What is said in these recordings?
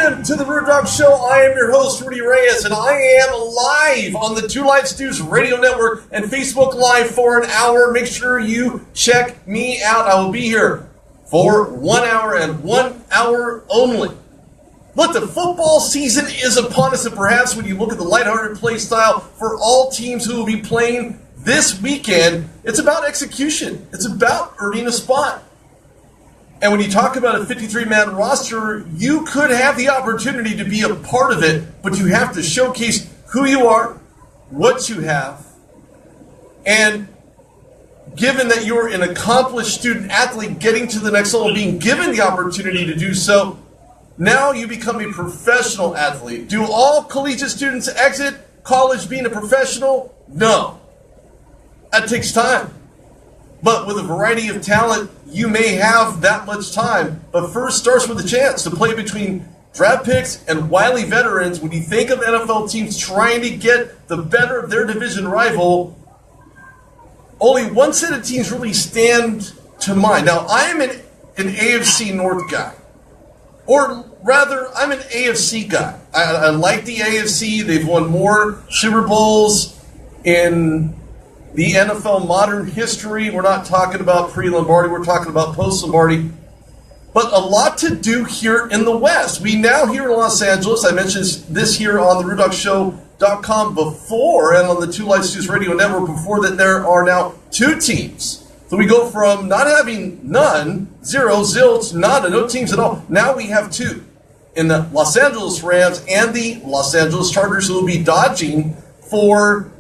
Welcome to the Rude Dog Show. I am your host, Rudy Reyes, and I am live on the Two Live Stews Radio Network and Facebook Live for an hour. Make sure you check me out. I will be here for 1 hour and 1 hour only. Look, the football season is upon us, and perhaps when you look at the lighthearted play style for all teams who will be playing this weekend, it's about execution. It's about earning a spot. And when you talk about a 53-man roster, you could have the opportunity to be a part of it, but you have to showcase who you are, what you have, and given that you're an accomplished student athlete getting to the next level, being given the opportunity to do so, now you become a professional athlete. Do all collegiate students exit college being a professional? No. That takes time. But with a variety of talent, you may have that much time. But first starts with a chance to play between draft picks and wily veterans. When you think of NFL teams trying to get the better of their division rival, only one set of teams really stand to mind. Now, I am an AFC North guy. Or rather, I'm an AFC guy. I like the AFC. They've won more Super Bowls in the NFL modern history. We're not talking about pre-Lombardi. We're talking about post-Lombardi. But a lot to do here in the West. We now here in Los Angeles, I mentioned this here on the RudolphShow.com before, and on the Two Live Stews Radio Network before, that there are now two teams. So we go from not having none, zero, zilch, nada, no teams at all. Now we have two, in the Los Angeles Rams and the Los Angeles Chargers, who will be dodging for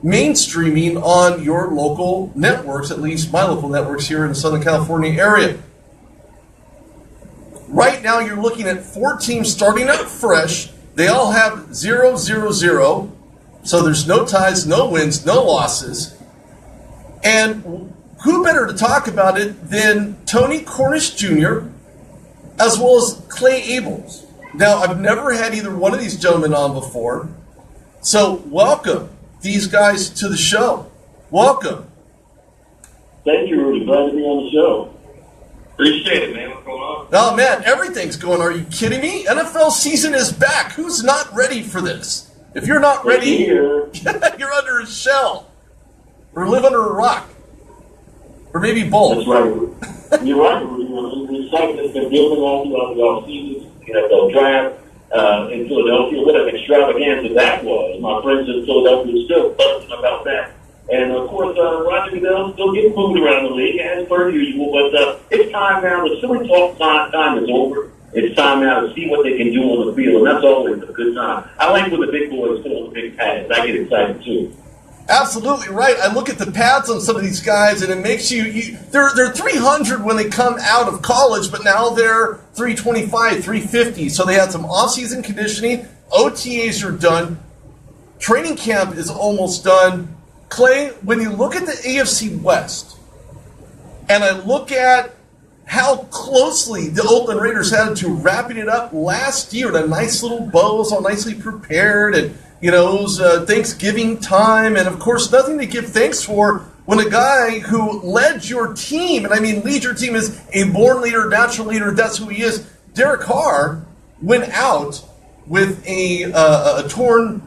mainstreaming on your local networks, at least my local networks here in the Southern California area. Right now you're looking at four teams starting out fresh. They all have 0-0-0, so there's no ties, no wins, no losses. And who better to talk about it than Tony Cornish Jr. as well as Clay Abels. Now, I've never had either one of these gentlemen on before, so welcome these guys to the show. Welcome. Thank you, Rudy. Glad to be on the show. Appreciate it, man. What's going on? Oh, man, everything's going on. Are you kidding me? NFL season is back. Who's not ready for this? If you're not ready, you're under a shell. Or live under a rock. Or maybe both. That's right. You're right, Rudy. The excitement has been building all throughout the offseason. The draft in Philadelphia. What an extravaganza that was. My friends in Philadelphia are still buzzing about that. And, of course, Roger Goodell still getting moved around the league, as per usual. But it's time now. The silly talk time is over. It's time now to see what they can do on the field, and that's always a good time. I like when the big boys pull the big pads. I get excited, too. Absolutely right. I look at the pads on some of these guys, and it makes they're 300 when they come out of college, but now they're 325, 350. So they had some off-season conditioning. OTAs are done. Training camp is almost done. Clay, when you look at the AFC West, and I look at how closely the Oakland Raiders had to wrapping it up last year, the nice little bows, all nicely prepared, and it was Thanksgiving time, and of course, nothing to give thanks for when a guy who led your team, and I mean lead your team is a born leader, natural leader, that's who he is. Derek Carr went out with a torn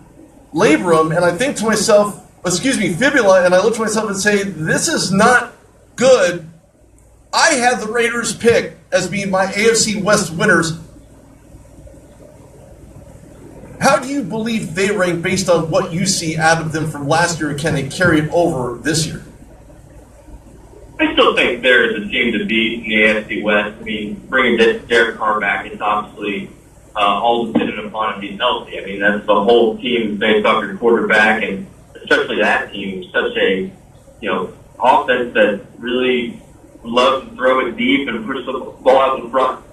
labrum, and I think to myself, fibula, and I look to myself and say, this is not good. I had the Raiders pick as being my AFC West winners. How do you believe they rank based on what you see out of them from last year, and can they carry it over this year? I still think they're the team to beat in the AFC West. I mean, bringing Derek Carr back is obviously all dependent upon him being healthy. I mean, that's the whole team based off your quarterback, and especially that team, such a offense that really loves to throw it deep and push the ball out in front.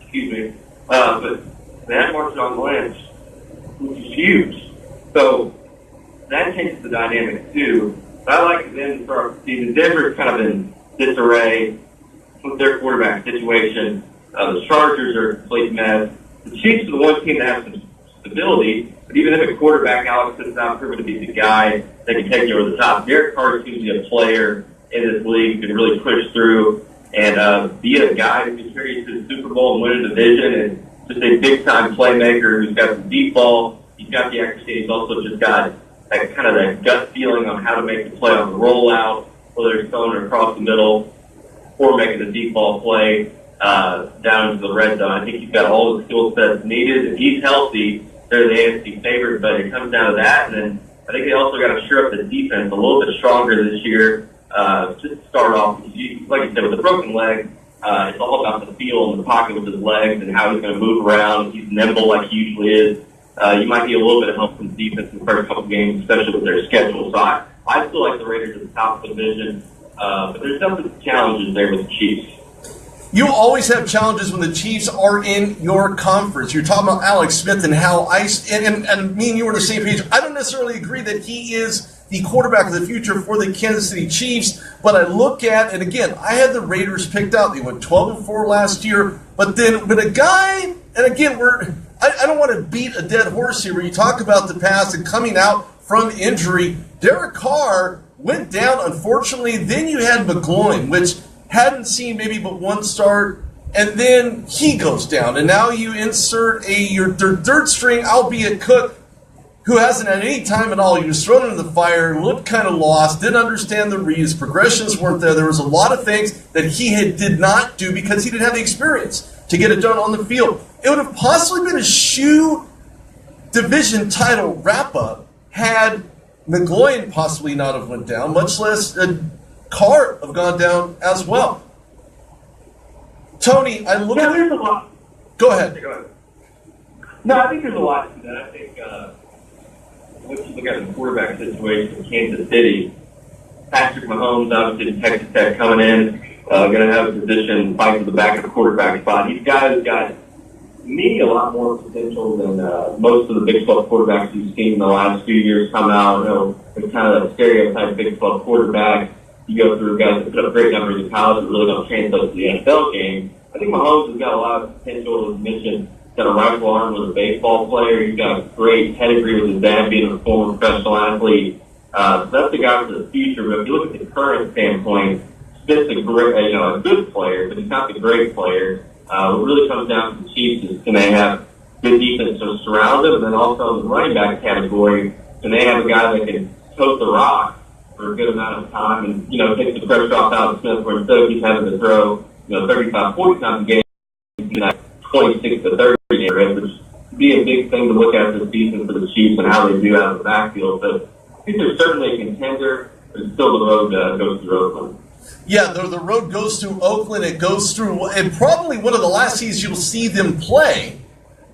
Excuse me. But they had Marshawn Lynch, which is huge. So that changes the dynamic too. But I like them to start the season. Denver's kind of in disarray with their quarterback situation. The Chargers are a complete mess. The Chiefs are the one team that has some stability, but even if a quarterback, Alex has not proven to be the guy that can take you over the top. Derek Carr seems to be a player in this league who can really push through and be a guy who can carry you to the Super Bowl and win a division and just a big-time playmaker who's got some deep ball. He's got the accuracy. He's also just got that kind of that gut feeling on how to make the play on the rollout, whether it's throwing it across the middle or making a deep ball play down into the red zone. I think he's got all the skill sets needed. If he's healthy, they're the AFC favorite, but it comes down to that. And then I think they also got to shore up the defense a little bit stronger this year. Just to start off, like I said, with a broken leg, it's all about the feel and the pocket with his legs and how he's going to move around. He's nimble like he usually is. You might need a little bit of help from the defense in the first couple games, especially with their schedule. So I still like the Raiders at the top of the division, but there's definitely challenges there with the Chiefs. You always have challenges when the Chiefs are in your conference. You're talking about Alex Smith and how and me and you are on the same page. I don't necessarily agree that he is the quarterback of the future for the Kansas City Chiefs, but I look at, and again, I had the Raiders picked out. They went 12-4 last year, but then when a guy, and again, I don't want to beat a dead horse here, where you talk about the past and coming out from injury. Derek Carr went down, unfortunately. Then you had McGloin, which hadn't seen maybe but one start, and then he goes down. And now you insert your third string, albeit Cook, who hasn't had any time at all. He was thrown into the fire, looked kind of lost, didn't understand the reads, progressions weren't there. There was a lot of things that he did not do because he didn't have the experience to get it done on the field. It would have possibly been a shoe division title wrap-up had McGloin possibly not have went down, much less Carr have gone down as well. Tony, I look at... there's a lot. Go ahead. No, I think there's a lot to that. I think once you look at the quarterback situation in Kansas City, Patrick Mahomes, obviously Texas Tech coming in, going to have a position fight for the back of the quarterback spot. These guys got maybe a lot more potential than most of the Big 12 quarterbacks you've seen in the last few years come out. You know, it's kind of that stereotype Big 12 quarterback. You go through guys that put up great numbers in college that really don't translate to the NFL game. I think Mahomes has got a lot of potential. As mentioned, he's got a rifle arm with a baseball player. He's got a great pedigree with his dad being a former professional athlete. So that's the guy for the future. But if you look at the current standpoint, Smith's a great, a good player, but he's not the great player. What really comes down to the Chiefs is can they have good defense to surround them, and then also in the running back category, can they have a guy that can tote the rock for a good amount of time and, take the pressure off Alex Smith where instead of he's having to throw, 35, 40 times a game, 26 to 30 area, which would be a big thing to look at this season for the Chiefs and how they do out of the backfield. But I think they're certainly a contender, but still the road goes through Oakland. Yeah, the road goes through Oakland. It goes through, and probably one of the last seasons you'll see them play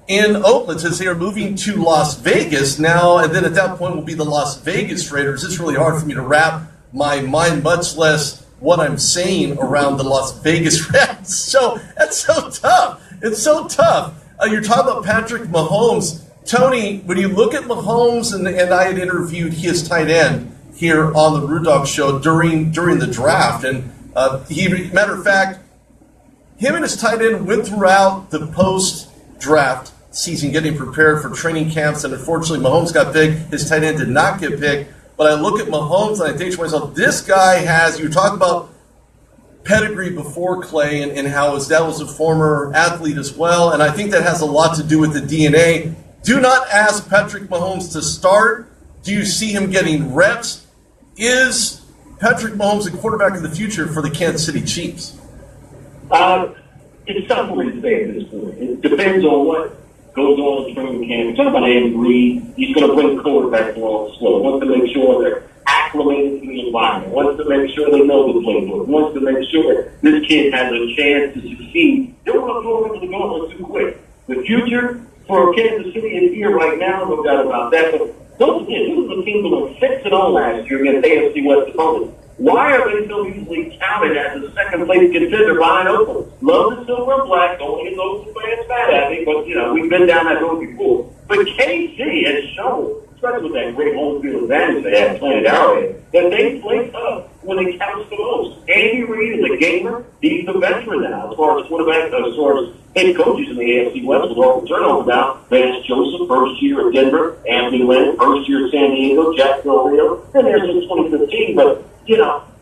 in Oakland, since they are moving to Las Vegas now, and then at that point will be the Las Vegas Raiders. It's really hard for me to wrap my mind, much less what I'm saying around the Las Vegas Raiders. So that's so tough. It's so tough. You're talking about Patrick Mahomes. Tony, when you look at Mahomes, and I had interviewed his tight end here on the Rude Dog Show during the draft, and matter of fact, him and his tight end went throughout the post-draft season getting prepared for training camps, and unfortunately Mahomes got picked. His tight end did not get picked. But I look at Mahomes and I think to myself, this guy has, you talk about pedigree before Clay and how his dad was a former athlete as well, and I think that has a lot to do with the DNA. Do not ask Patrick Mahomes to start. Do you see him getting reps? Is Patrick Mahomes the quarterback of the future for the Kansas City Chiefs? It's tough for me to say at this point. It depends on what goes on in training camp. Talk about Andy Reid. He's going to bring the quarterback along slow. Wants to make sure they're acclimated to the environment. Wants to make sure they know the playbook. Wants to make sure this kid has a chance to succeed. They don't want to throw into the gauntlet too quick. The future for Kansas City is here right now, no doubt about that. But don't forget, this is a team that went 6-0 last year against AFC West opponents. Why are they so easily counted as a second-place contender behind Oakland? Love the silver and black. Don't get those fans mad at me, but, we've been down that road before. But KC has shown, especially with that great home field advantage they have playing at Arrowhead, that they play tough when it counts the most. Andy Reid is a gamer. He's the veteran now as far as quarterback, as far as head coaches in the AFC West with all the turnover now. Vance Joseph, first year at Denver. Anthony Lynn, first year at San Diego. Jacksonville Hill. And there's in 2015, but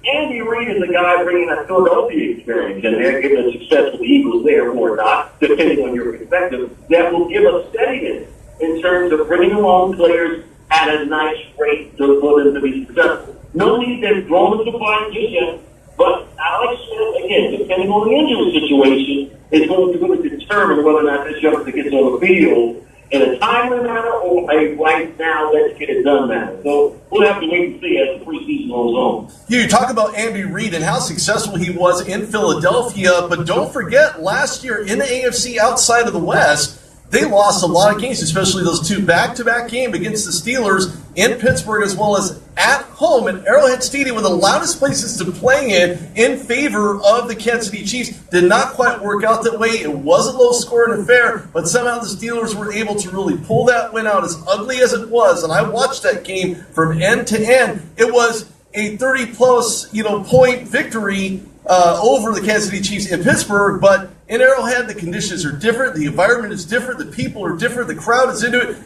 Andy Reid is a guy bringing that Philadelphia experience, and they're getting a success with the Eagles there or not, depending on your perspective, that will give us steadiness in terms of bringing along players at a nice rate for them to be successful. No need to throw them to the fire just yet, but Alex Smith, again, depending on the injury situation, is going to determine whether or not this youngster gets on the field in a timely manner or a right now, let's get it done manner. So we'll have to wait and see as the preseason rolls on. You talk about Andy Reid and how successful he was in Philadelphia, but don't forget last year in the AFC outside of the West, they lost a lot of games, especially those two back-to-back games against the Steelers in Pittsburgh as well as at home at Arrowhead Stadium, one of the loudest places to play in favor of the Kansas City Chiefs. Did not quite work out that way. It was a low-scoring affair, but somehow the Steelers were able to really pull that win out, as ugly as it was. And I watched that game from end to end. It was a 30-plus point victory over the Kansas City Chiefs in Pittsburgh, but in Arrowhead, the conditions are different, the environment is different, the people are different, the crowd is into it.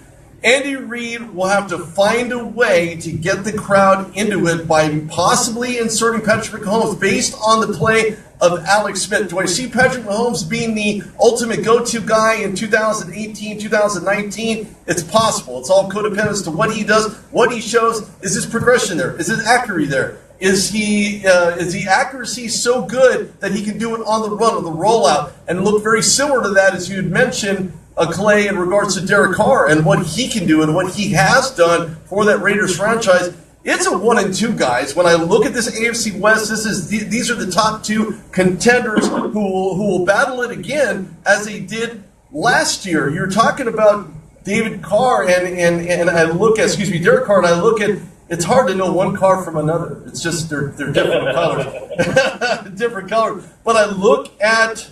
Andy Reid will have to find a way to get the crowd into it by possibly inserting Patrick Mahomes based on the play of Alex Smith. Do I see Patrick Mahomes being the ultimate go-to guy in 2018, 2019? It's possible. It's all codependent as to what he does, what he shows. Is his progression there? Is his accuracy there? Is the accuracy so good that he can do it on the run, on the rollout, and look very similar to that, as you had mentioned, Clay, in regards to Derek Carr and what he can do and what he has done for that Raiders franchise? It's a 1-2, guys. When I look at this AFC West, these are the top two contenders who will battle it again as they did last year. You're talking about David Carr and I look at, Derek Carr, and I look at. It's hard to know one car from another. It's just they're different colors, different colors. But I look at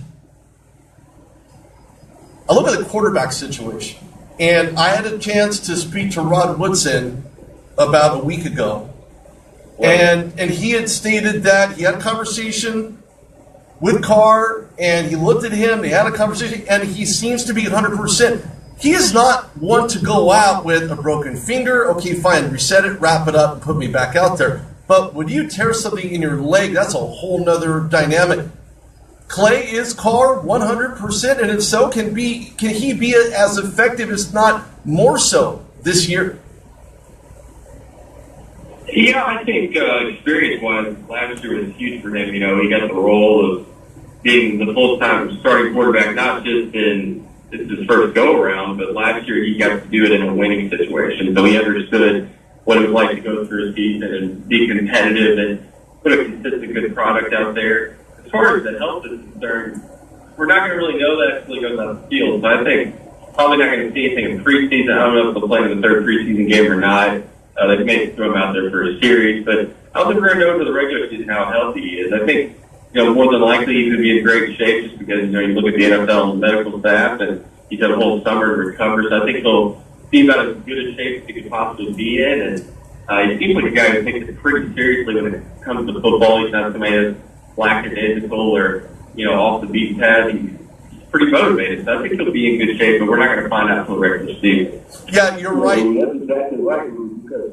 the quarterback situation, and I had a chance to speak to Rod Woodson about a week ago, and he had stated that he had a conversation with Carr, and he looked at him. They had a conversation, and he seems to be 100%. He is not one to go out with a broken finger. Okay, fine, reset it, wrap it up, and put me back out there. But when you tear something in your leg, that's a whole nother dynamic. Clay is Carr 100%, and if so, can he be as effective, if not more so, this year? Yeah, I think experience-wise, last year was huge for him. He got the role of being the full-time starting quarterback, not just in his first go-around, but last year he got to do it in a winning situation. So he understood what it was like to go through a season and be competitive and put a consistent good product out there. As far as the health is concerned, we're not going to really know that until he goes on the field. So I think probably not going to see anything in preseason. I don't know if they'll play in the third preseason game or not. They may throw him out there for a series, but I don't think we're going to know for the regular season how healthy he is. I think more than likely he's going to be in great shape just because, you look at the NFL and medical staff, and he's had a whole summer to recover. So I think he'll be about as good a shape as he could possibly be in. And he seems like a guy who takes it pretty seriously when it comes to football. He's not somebody that's lackadaisical or, off the beaten path. He's pretty motivated. So I think he'll be in good shape, but we're not going to find out until the regular season. Yeah, you're right. That's exactly right, because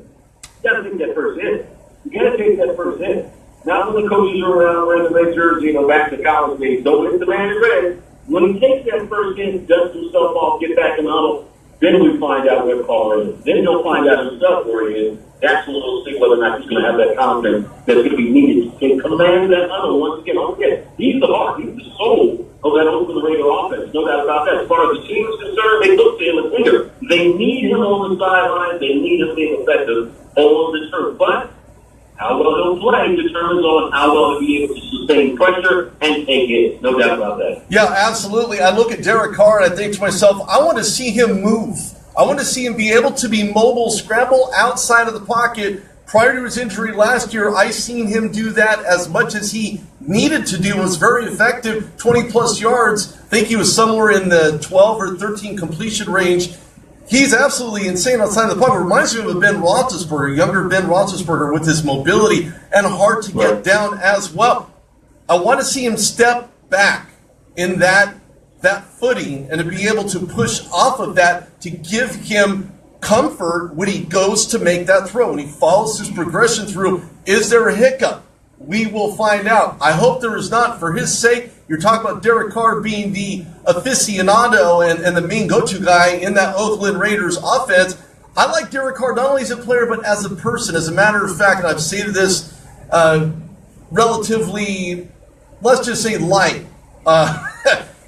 you got to take that first hit. You got to take that first hit. Not when the coaches are around wearing the red jersey, back to college days. Don't hit the man in red. When he takes that first hit, dusts himself off, get back in the huddle, then we find out where Carr is. Then he'll find out himself where he is. That's when we'll see whether or not he's going to have that confidence that's going to be needed to take command of that huddle once again. Don't forget, he's the heart, he's the soul of that Oakland Raider offense. No doubt about that. As far as the team is concerned, they look to him as leader. They need him on the sidelines. They need him being effective on the turf. But how well he'll play determines on how well he'll be able to sustain pressure and take it. No doubt about that. Yeah, absolutely. I look at Derek Carr and I think to myself, I want to see him move. I want to see him be able to be mobile, scramble outside of the pocket. Prior to his injury last year, I seen him do that as much as he needed to do. Was very effective, 20-plus yards. I think he was somewhere in the 12 or 13 completion range. He's absolutely insane outside of the pocket. Reminds me of Ben Roethlisberger, younger Ben Roethlisberger, with his mobility and hard to get down as well. I want to see him step back in that footing and to be able to push off of that to give him comfort when he goes to make that throw. When he follows his progression through, is there a hiccup? We will find out. I hope there is not. For his sake, you're talking about Derek Carr being the aficionado and the main go-to guy in that Oakland Raiders offense. I like Derek Carr not only as a player, but as a person. As a matter of fact, and I've stated this relatively, let's just say light.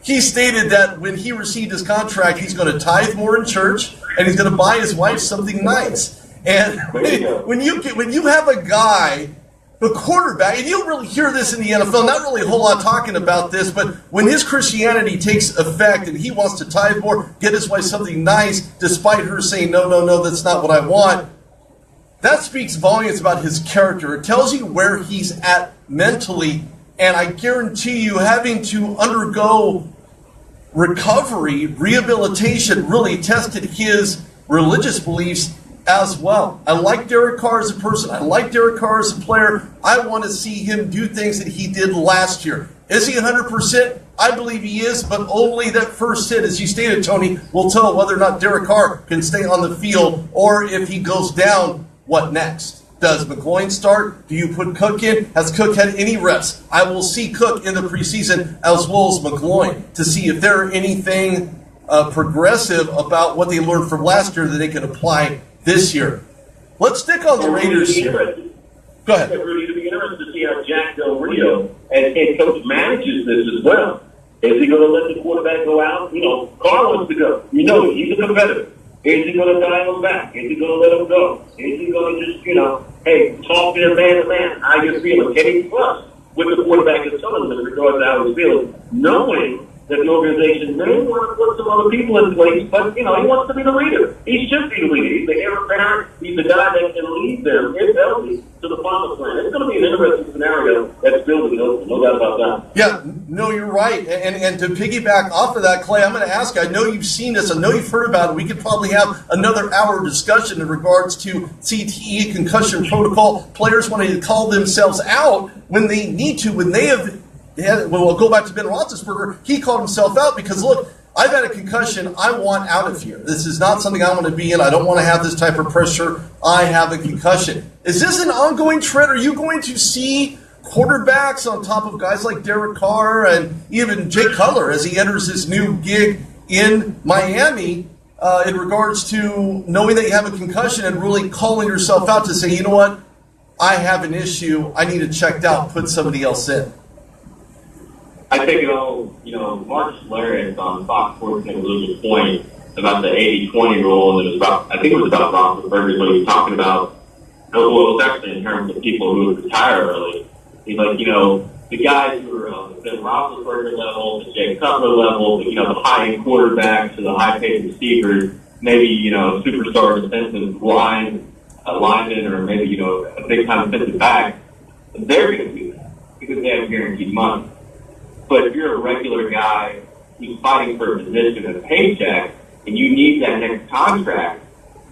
He stated that when he received his contract, he's going to tithe more in church, and he's going to buy his wife something nice. And when you have a guy, the quarterback, and you don't really hear this in the NFL, not really a whole lot talking about this, but when his Christianity takes effect and he wants to tithe more, get his wife something nice, despite her saying, no, that's not what I want, that speaks volumes about his character. It tells you where he's at mentally, and I guarantee you having to undergo recovery, rehabilitation, really tested his religious beliefs as well. I like Derek Carr as a person. I like Derek Carr as a player. I want to see him do things that he did last year. Is he 100%? I believe he is, but only that first hit, as you stated, Tony, will tell whether or not Derek Carr can stay on the field, or if he goes down, what next? Does McGloin start? Do you put Cook in? Has Cook had any reps? I will see Cook in the preseason as well as McGloin to see if there are anything progressive about what they learned from last year that they can apply this year. Let's stick on the Raiders here. Go ahead. Rudy, it'll be interesting to see how Jack Del Rio and coach manages this as well. Is he going to let the quarterback go out? Carr wants to go. He's a competitor. Is he going to dial him back? Is he going to let him go? Is he going to just, hey, talk to him man to man? How you feeling? Can he trust with the quarterback is telling him in regards to how he's feeling, knowing that the organization may want to put some other people in place, but, he wants to be the leader. He should be the leader. He's the heir apparent. He's the guy that can lead them, if healthy, to the promised land. It's going to be an interesting scenario that's building open, no doubt about that. Yeah, no, you're right. And to piggyback off of that, Clay, I'm going to ask you, I know you've seen this, I know you've heard about it. We could probably have another hour discussion in regards to CTE, concussion protocol. Players wanting to call themselves out when they need to, when they have. We'll go back to Ben Roethlisberger. He called himself out because, look, I've had a concussion. I want out of here. This is not something I want to be in. I don't want to have this type of pressure. I have a concussion. Is this an ongoing trend? Are you going to see quarterbacks on top of guys like Derek Carr and even Jay Cutler as he enters his new gig in Miami in regards to knowing that you have a concussion and really calling yourself out to say, you know what, I have an issue. I need it checked out. Put somebody else in. I think Mark Schlereth on Fox Sports made a really good point about the 80-20 rule, and I think it was about Roethlisberger when he was talking about, it was actually in terms of people who would retire early. He's like, the guys who are on the Ben Roethlisberger level, the Jay Cutler level, the high-end quarterbacks, to the high-paid receivers, maybe, superstar defensive linemen, or maybe, a big-time defensive back, they're going to do that because they have guaranteed money. But if you're a regular guy who's fighting for a position and a paycheck, and you need that next contract,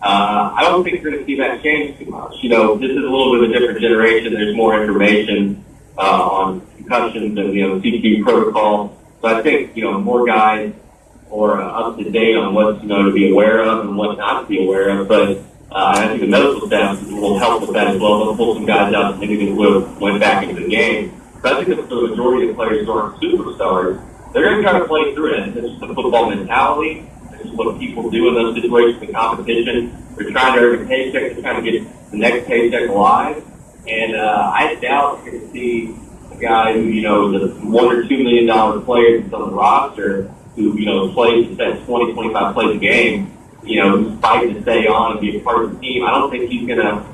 I don't think you're going to see that change too much. This is a little bit of a different generation. There's more information on concussions and CT protocol. So I think more guys are up to date on what to be aware of and what not to be aware of. But I think the medical staff will help with that as well. They'll pull some guys out that maybe would have went back into the game. But I think that the majority of players who aren't superstars, they're going to try to play through it. It's just a football mentality. It's what people do in those situations in competition. They're trying to earn a paycheck. They're trying to get the next paycheck alive. And I doubt you're going to see a guy who, is a $1 or $2 million player that's on the roster who, plays that 20, 25 plays a game, who's fighting to stay on and be a part of the team. I don't think he's going to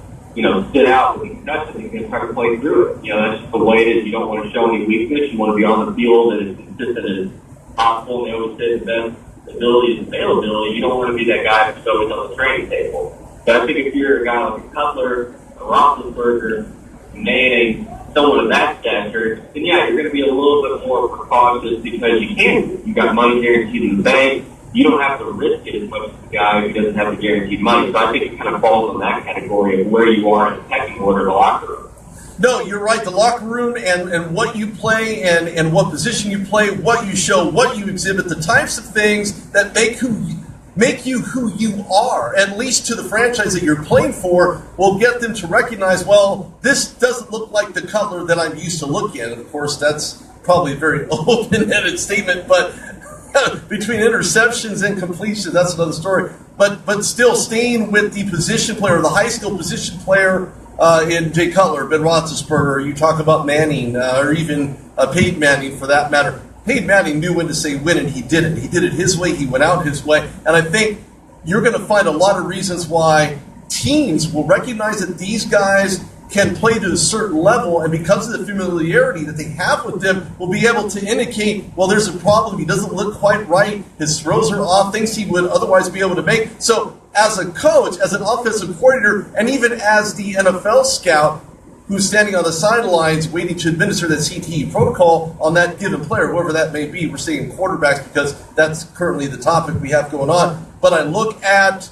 sit out with concussion. He's going to try to play through it. That's just the way it is. You don't want to show any weakness. You want to be on the field and as consistent as possible. And they always say the best ability is availability. You don't want to be that guy who's always on the training table. But I think if you're a guy like a Cutler, a Roethlisberger, Manning, someone of that stature, then yeah, you're going to be a little bit more precautious because you can. You've got money guaranteed in the bank. You don't have to risk it as much as the guy who doesn't have the guaranteed money. So I think it kind of falls in that category of where you are in the pecking order of the locker room. No, you're right. The locker room and what you play and what position you play, what you show, what you exhibit, the types of things that make who make you who you are, at least to the franchise that you're playing for, will get them to recognize, well, this doesn't look like the Cutler that I'm used to looking at. And of course, that's probably a very open-ended statement, but between interceptions and completions, that's another story. But still, staying with the position player, the high skill position player in Jay Cutler, Ben Roethlisberger, you talk about Manning, or even Peyton Manning for that matter. Peyton Manning knew when to say when, and he did it. He did it his way. He went out his way. And I think you're going to find a lot of reasons why teams will recognize that these guys can play to a certain level, and because of the familiarity that they have with them, will be able to indicate, well, there's a problem. He doesn't look quite right. His throws are off, things he would otherwise be able to make. So as a coach, as an offensive coordinator, and even as the NFL scout who's standing on the sidelines waiting to administer that CTE protocol on that given player, whoever that may be, we're saying quarterbacks because that's currently the topic we have going on. But I look at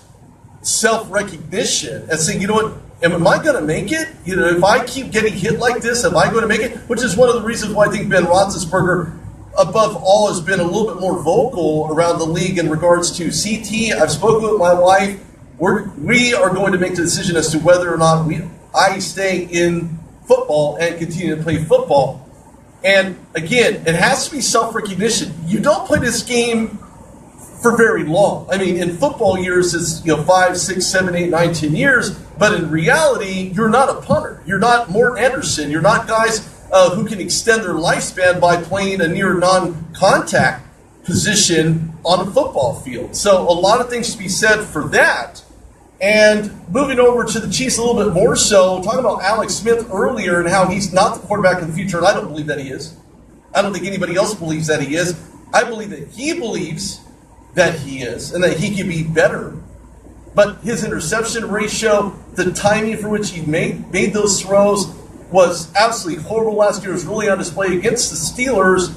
self-recognition and say, you know what, am I going to make it? You know, if I keep getting hit like this, am I going to make it? Which is one of the reasons why I think Ben Roethlisberger, above all, has been a little bit more vocal around the league in regards to CT. I've spoken with my wife. We are going to make the decision as to whether or not I stay in football and continue to play football. And again, it has to be self-recognition. You don't play this game for very long. I mean, in football years, it's 5, 6, 7, 8, 9, 10 years. But in reality, you're not a punter. You're not Morton Anderson. You're not guys who can extend their lifespan by playing a near non-contact position on a football field. So a lot of things to be said for that. And moving over to the Chiefs a little bit more so, talking about Alex Smith earlier and how he's not the quarterback of the future, and I don't believe that he is. I don't think anybody else believes that he is. I believe that he believes that he is and that he can be better. But his interception ratio, the timing for which he made those throws was absolutely horrible last year. It was really on display against the Steelers.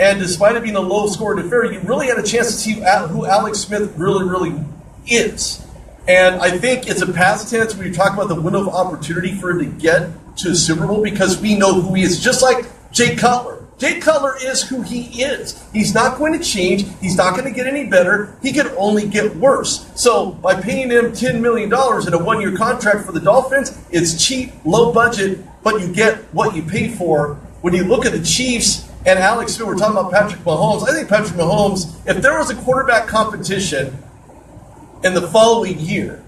And despite it being a low-scoring affair, you really had a chance to see who Alex Smith really, really is. And I think it's a past tense when you talk about the window of opportunity for him to get to a Super Bowl because we know who he is. Just like Jay Cutler. Jay Cutler is who he is. He's not going to change. He's not going to get any better. He can only get worse. So by paying him $10 million in a one-year contract for the Dolphins, it's cheap, low budget, but you get what you pay for. When you look at the Chiefs and Alex Smith, we're talking about Patrick Mahomes. I think Patrick Mahomes, if there was a quarterback competition in the following year,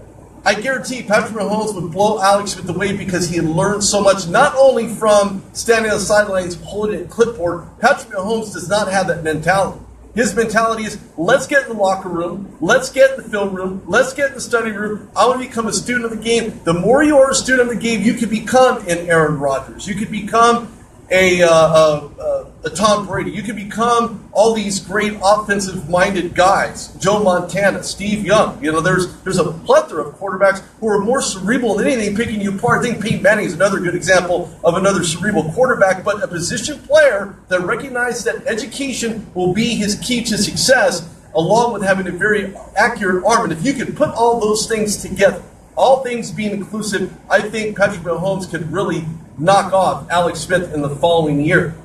I guarantee Patrick Mahomes would blow Alex Smith away because he had learned so much, not only from standing on the sidelines holding a clipboard. Patrick Mahomes does not have that mentality. His mentality is, let's get in the locker room, let's get in the film room, let's get in the study room. I want to become a student of the game. The more you are a student of the game, you could become an Aaron Rodgers. You could become a Tom Brady. You can become all these great offensive-minded guys. Joe Montana, Steve Young. There's a plethora of quarterbacks who are more cerebral than anything, picking you apart. I think Peyton Manning is another good example of another cerebral quarterback, but a position player that recognizes that education will be his key to success, along with having a very accurate arm. And if you can put all those things together, all things being inclusive, I think Patrick Mahomes could really knock off Alex Smith in the following year.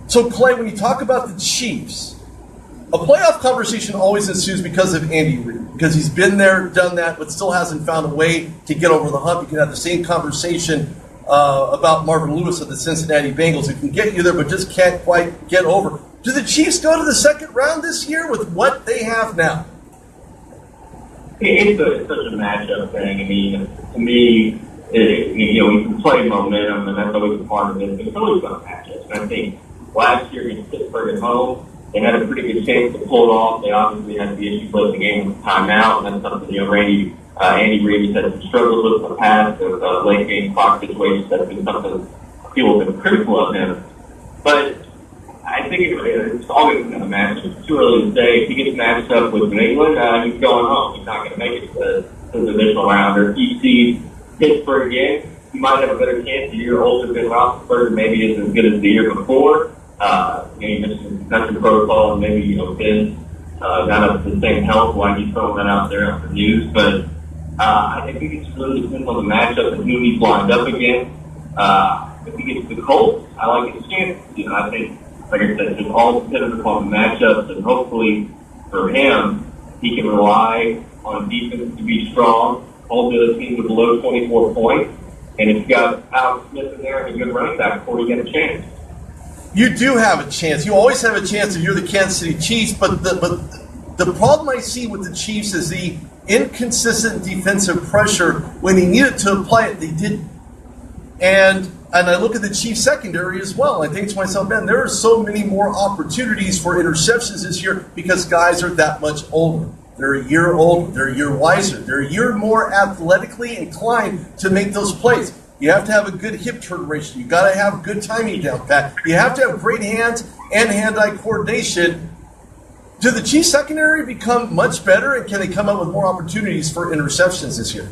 So, Clay, when you talk about the Chiefs, a playoff conversation always ensues because of Andy Reid, because he's been there, done that, but still hasn't found a way to get over the hump. You can have the same conversation about Marvin Lewis of the Cincinnati Bengals, who can get you there, but just can't quite get over. Do the Chiefs go to the second round this year with what they have now? It's such a matchup thing. I mean, to me, we can play momentum, and that's always a part of it, but it's always about matchups. And I think last year against Pittsburgh at home, they had a pretty good chance to pull it off. They obviously had the issue playing the game with timeout, and that's something, Andy Reid has had some struggles with in the past, with late game clock situations. That's been something people have been critical of him. But I think it's always going to match. It's too early to say. If he gets matched up with New England, he's going home. He's not going to make it to the divisional round. Or if he sees Pittsburgh again, he might have a better chance. The year older than Roethlisberger maybe isn't as good as the year before. You mentioned concussion protocol, and maybe Finn not up to the same health while he's throwing that out there on the news. But I think it really depends on the matchup and who he's lined up against. If he gets the Colts, I like his chances. I think, like I said, it's all dependent upon the matchups, and hopefully for him, He can rely on defense to be strong, hold the other team to below 24 points. And if you got Alex Smith in there and a good running back before you get a chance. You do have a chance. You always have a chance if you're the Kansas City Chiefs, but the problem I see with the Chiefs is the inconsistent defensive pressure. When they needed to apply it, they didn't. And I look at the Chiefs secondary as well. I think to myself, man, there are so many more opportunities for interceptions this year because guys are that much older. They're a year older. They're a year wiser. They're a year more athletically inclined to make those plays. You have to have a good hip turn ratio. You got to have good timing down pat. You have to have great hands and hand-eye coordination. Do the Chiefs secondary become much better, and can they come up with more opportunities for interceptions this year?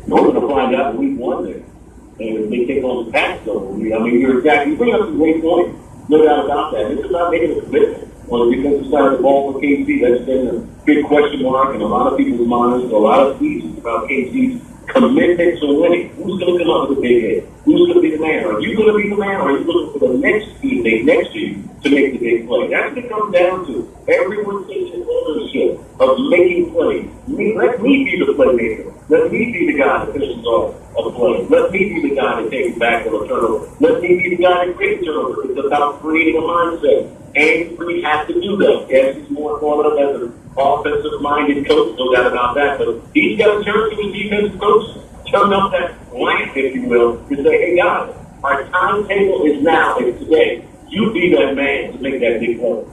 We're going to find out week one there. And if they take on the pass, though, I mean, you bring up some great points. No doubt about that. It's about making a commitment on the defensive side of the ball for KC. That's been a big question mark in a lot of people's minds, a lot of seasons about KC's commitment to winning. Who's going to come up with a big hit? Who's going to be the man? Are you going to be the man, or are you looking for the next teammate next to you to make the big play? That's what it comes down to. Everyone takes ownership of making plays. Let me be the playmaker. Let me be the guy that finishes off a play. Let me be the guy that takes back on a turnover. Let me be the guy that creates turnover. It's about creating a mindset. And we have to do that. Yes, he's more thought of as an offensive-minded coach, no doubt about that. But he's got to turn to his defensive coach, turn up that lamp, if you will, to say, hey, guys, our timetable is now. It's today. You be that man to make that big play.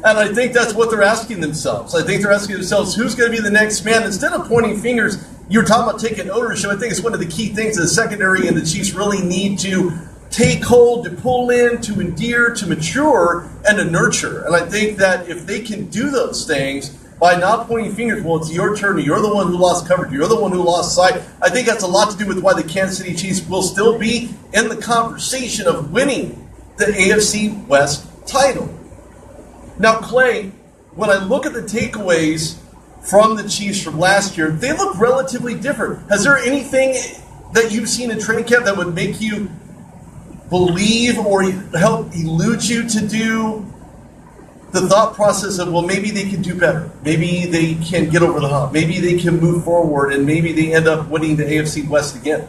And I think that's what they're asking themselves. I think they're asking themselves, who's going to be the next man? Instead of pointing fingers, you're talking about taking ownership. I think it's one of the key things that the secondary and the Chiefs really need to take hold, to pull in, to endear, to mature, and to nurture. And I think that if they can do those things by not pointing fingers, well, it's your turn, you're the one who lost coverage, you're the one who lost sight, I think that's a lot to do with why the Kansas City Chiefs will still be in the conversation of winning the AFC West title. Now, Clay, when I look at the takeaways from the Chiefs from last year, they look relatively different. Has there anything that you've seen in training camp that would make you believe or help elude you to do the thought process of, well, maybe they can do better. Maybe they can get over the hump. Maybe they can move forward, and maybe they end up winning the AFC West again?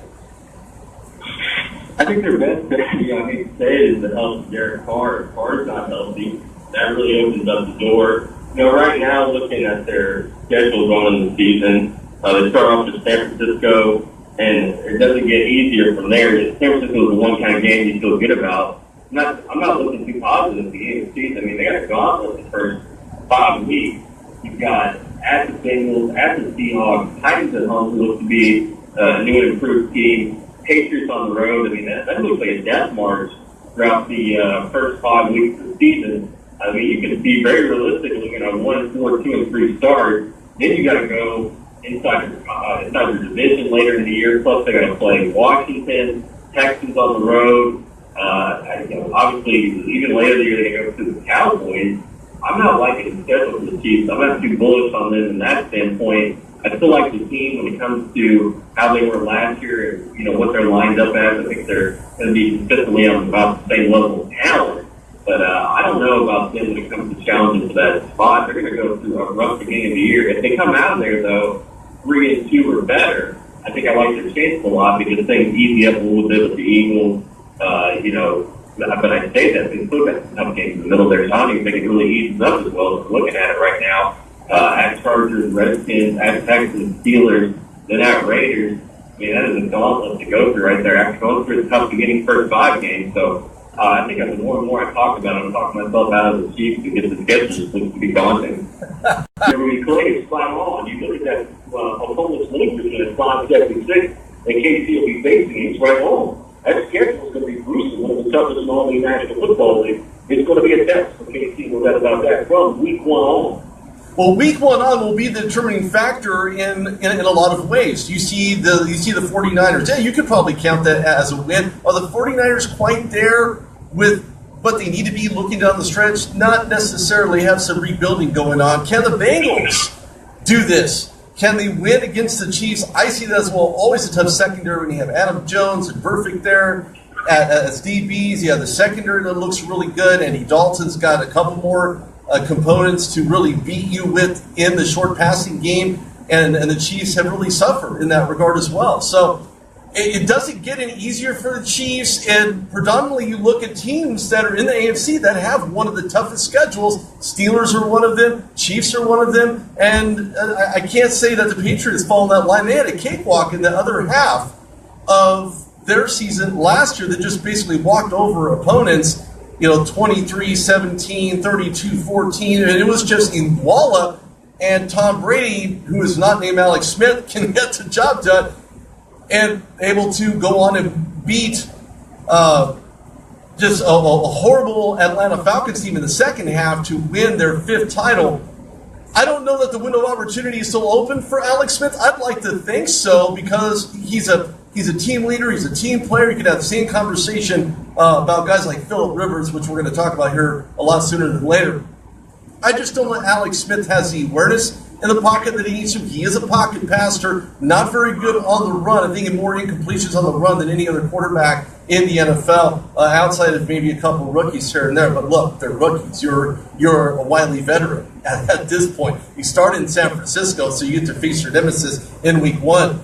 I think their best bet, I hate to say it, is to help Derek Carr. If Carr's not healthy, that really opens up the door. Right now, looking at their schedule going into the season, they start off with San Francisco, and it doesn't get easier from there. San Francisco is the one kind of game you feel good about. I'm not looking too positive at the end of the season. I mean, they got a gauntlet the first 5 weeks. You've got at the Bengals, at the Seahawks, Titans at home, who look to be a new and improved team, Patriots on the road. I mean, that looks like a death march throughout the first 5 weeks of the season. I mean, you can be very realistic looking at a 1, 4, 2, and 3 start. Then you got to go inside your division later in the year. Plus, they got to play Washington, Texans on the road. Obviously, even later in the year, they go to the Cowboys. I'm not liking the schedule for the Chiefs. I'm not too bullish on them in that standpoint. I still like the team when it comes to how they were last year and, what they're lined up as. I think they're going to be consistently on about the same level of talent. But I don't know about them when it comes to challenging for that spot. They're going to go through a rough beginning of the year. If they come out of there, though, 3-2 or better, I think I like their chances a lot because things easy up a little bit with the Eagles. But I say that they still got some tough games in the middle of their time. They can really ease up as well. If looking at it right now, at Chargers, Redskins, at Texans, Steelers, then at Raiders. I mean, that is a gauntlet to go through right there after going through the tough beginning first 5 games. So I think the more and more I talk about it, I'm talking myself out of the Chiefs because the schedule just looks to be daunting. Clay is spot on. You look at that opponent's winning percentage, 576, and KC will be facing. He's right on. That schedule is going to be gruesome. One of the toughest in all the National Football League. It's going to be a test for KC, no doubt about that, from week 1 on. Well, week 1 on will be the determining factor in a lot of ways. You see the 49ers. Yeah, you could probably count that as a win. Are the 49ers quite there with what they need to be looking down the stretch? Not necessarily. Have some rebuilding going on. Can the Bengals do this? Can they win against the Chiefs? I see that as well. Always a tough secondary when you have Adam Jones and Perfect there as DBs. You have the secondary that looks really good. Andy Dalton's got a couple more components to really beat you with in the short passing game, and the Chiefs have really suffered in that regard as well. So it doesn't get any easier for the Chiefs, and predominantly you look at teams that are in the AFC that have one of the toughest schedules. Steelers are one of them, Chiefs are one of them, and I can't say that the Patriots fall in that line. They had a cakewalk in the other half of their season last year that just basically walked over opponents, 23-17, 32-14, and it was just in Walla, and Tom Brady, who is not named Alex Smith, can get the job done and able to go on and beat just a horrible Atlanta Falcons team in the second half to win their fifth title. I don't know that the window of opportunity is still open for Alex Smith. I'd like to think so, because he's a team leader, he's a team player. You could have the same conversation about guys like Phillip Rivers, which we're going to talk about here a lot sooner than later. I just don't know Alex Smith has the awareness in the pocket that he needs to. He is a pocket passer, not very good on the run. I think more incompletions on the run than any other quarterback in the NFL, outside of maybe a couple rookies here and there. But look, they're rookies. You're a wily veteran at this point. You started in San Francisco, so you get to face your nemesis in week one.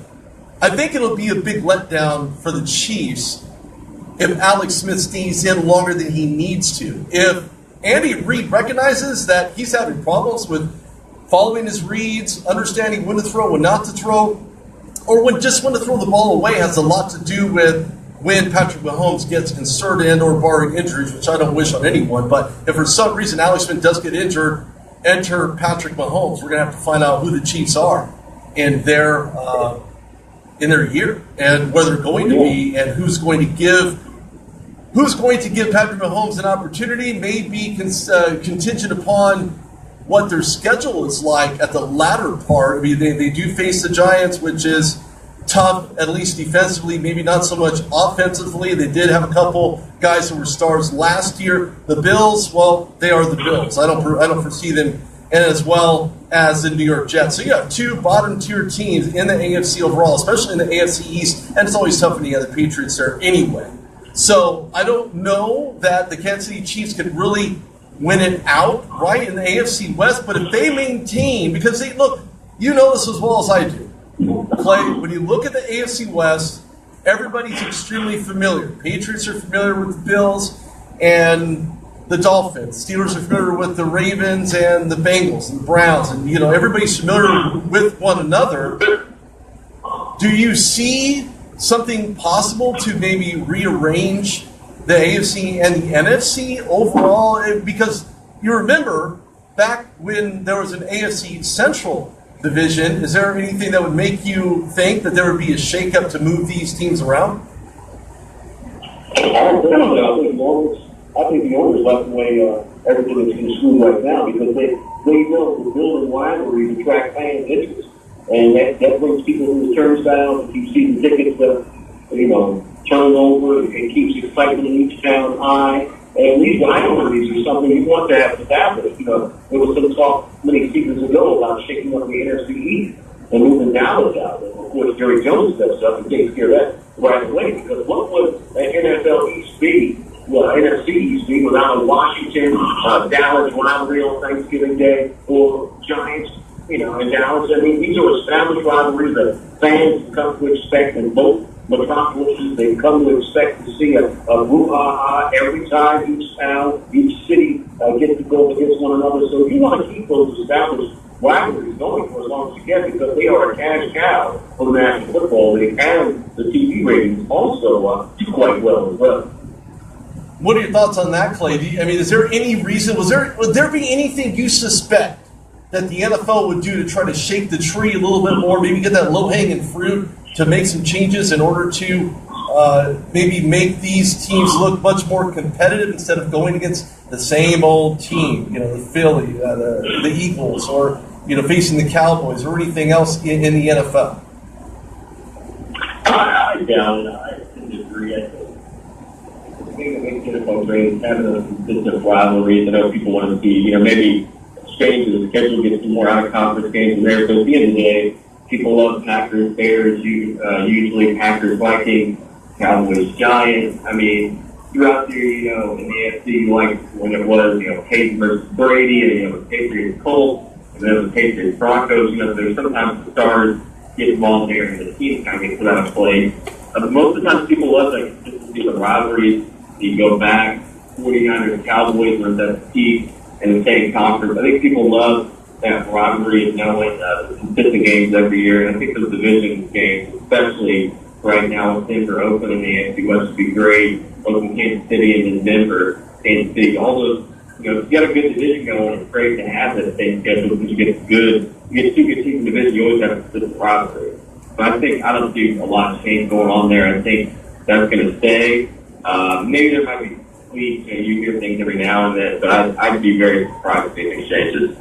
I think it'll be a big letdown for the Chiefs if Alex Smith stays in longer than he needs to. If Andy Reid recognizes that he's having problems with following his reads, understanding when to throw, when not to throw, or when to throw the ball away has a lot to do with when Patrick Mahomes gets inserted and or barring injuries, which I don't wish on anyone. But if for some reason Alex Smith does get injured, enter Patrick Mahomes. We're going to have to find out who the Chiefs are in their year, and where they're going to be, and who's going to give Patrick Mahomes an opportunity. May be contingent upon what their schedule is like at the latter part. I mean, they do face the Giants, which is tough, at least defensively, maybe not so much offensively. They did have a couple guys who were stars last year. The Bills, well, they are the Bills. I don't foresee them, and as well as the New York Jets. So you have two bottom-tier teams in the AFC overall, especially in the AFC East, and it's always tough when you have the Patriots there anyway. So I don't know that the Kansas City Chiefs could really win it out right in the AFC West, but if they maintain, because look, you know this as well as I do, Clay, when you look at the AFC West, everybody's extremely familiar. Patriots are familiar with the Bills and the Dolphins. Steelers are familiar with the Ravens and the Bengals and the Browns, and everybody's familiar with one another. Do you see something possible to maybe rearrange the AFC and the NFC overall? Because you remember back when there was an AFC Central division, is there anything that would make you think that there would be a shakeup to move these teams around? I think the owners like the way everything is construed right now, because they know the building rivalries attract fans' interest, and that brings people to the turnstiles and keeps season tickets turn over and keeps excitement in each town high. And these rivalries are something you want to have established. There was some talk many seasons ago about shaking up the NFC East and moving Dallas out. And of course, Jerry Jones steps up and takes care of that right away. Because what would an NFL East be? Well, NFC East be without a Washington, Dallas rivalry on Thanksgiving Day, or Giants, in Dallas? I mean, these are established rivalries that fans come to expect in both metropolises. They come to expect to see a brouhaha every time each town, each city gets to go against one another. So you want to keep those established rivalries going for as long as you can, because they are a cash cow for the National Football League, and the TV ratings also do quite well as well. What are your thoughts on that, Clay? Is there any reason, would there be anything you suspect that the NFL would do to try to shake the tree a little bit more, maybe get that low-hanging fruit to make some changes in order to maybe make these teams look much more competitive instead of going against the same old team, the Philly, the Eagles, or facing the Cowboys or anything else in the NFL? I disagree. I think it makes NFL great, having a consistent rivalries. I know people want to see, maybe change the schedule, get some more out-of-conference games in there. So at the end of the day, people love Packers, Bears, usually Packers, Vikings, Cowboys, Giants. you're out there, in the AFC, like when it was, Peyton versus Brady, and, Patriots Colts, and then the Patriots Broncos, there's sometimes the stars get involved there and the team kind of gets put out of place. Most of the time people love the consistency of the rivalries. You go back, 49ers Cowboys were at that peak in the same conference. I think people love that rivalry of knowing the consistent games every year. And I think those division games, especially right now with Denver open in the AFC West, would be great. Open Kansas City and then Denver, Kansas City. All those, if you got a good division going, it's great to have that same schedule because you get two good teams in the division. You always have a consistent rivalry. But I don't see a lot of change going on there. I think that's going to stay. Maybe there might be tweaks, you hear things every now and then, but I'd be very surprised if anything changes.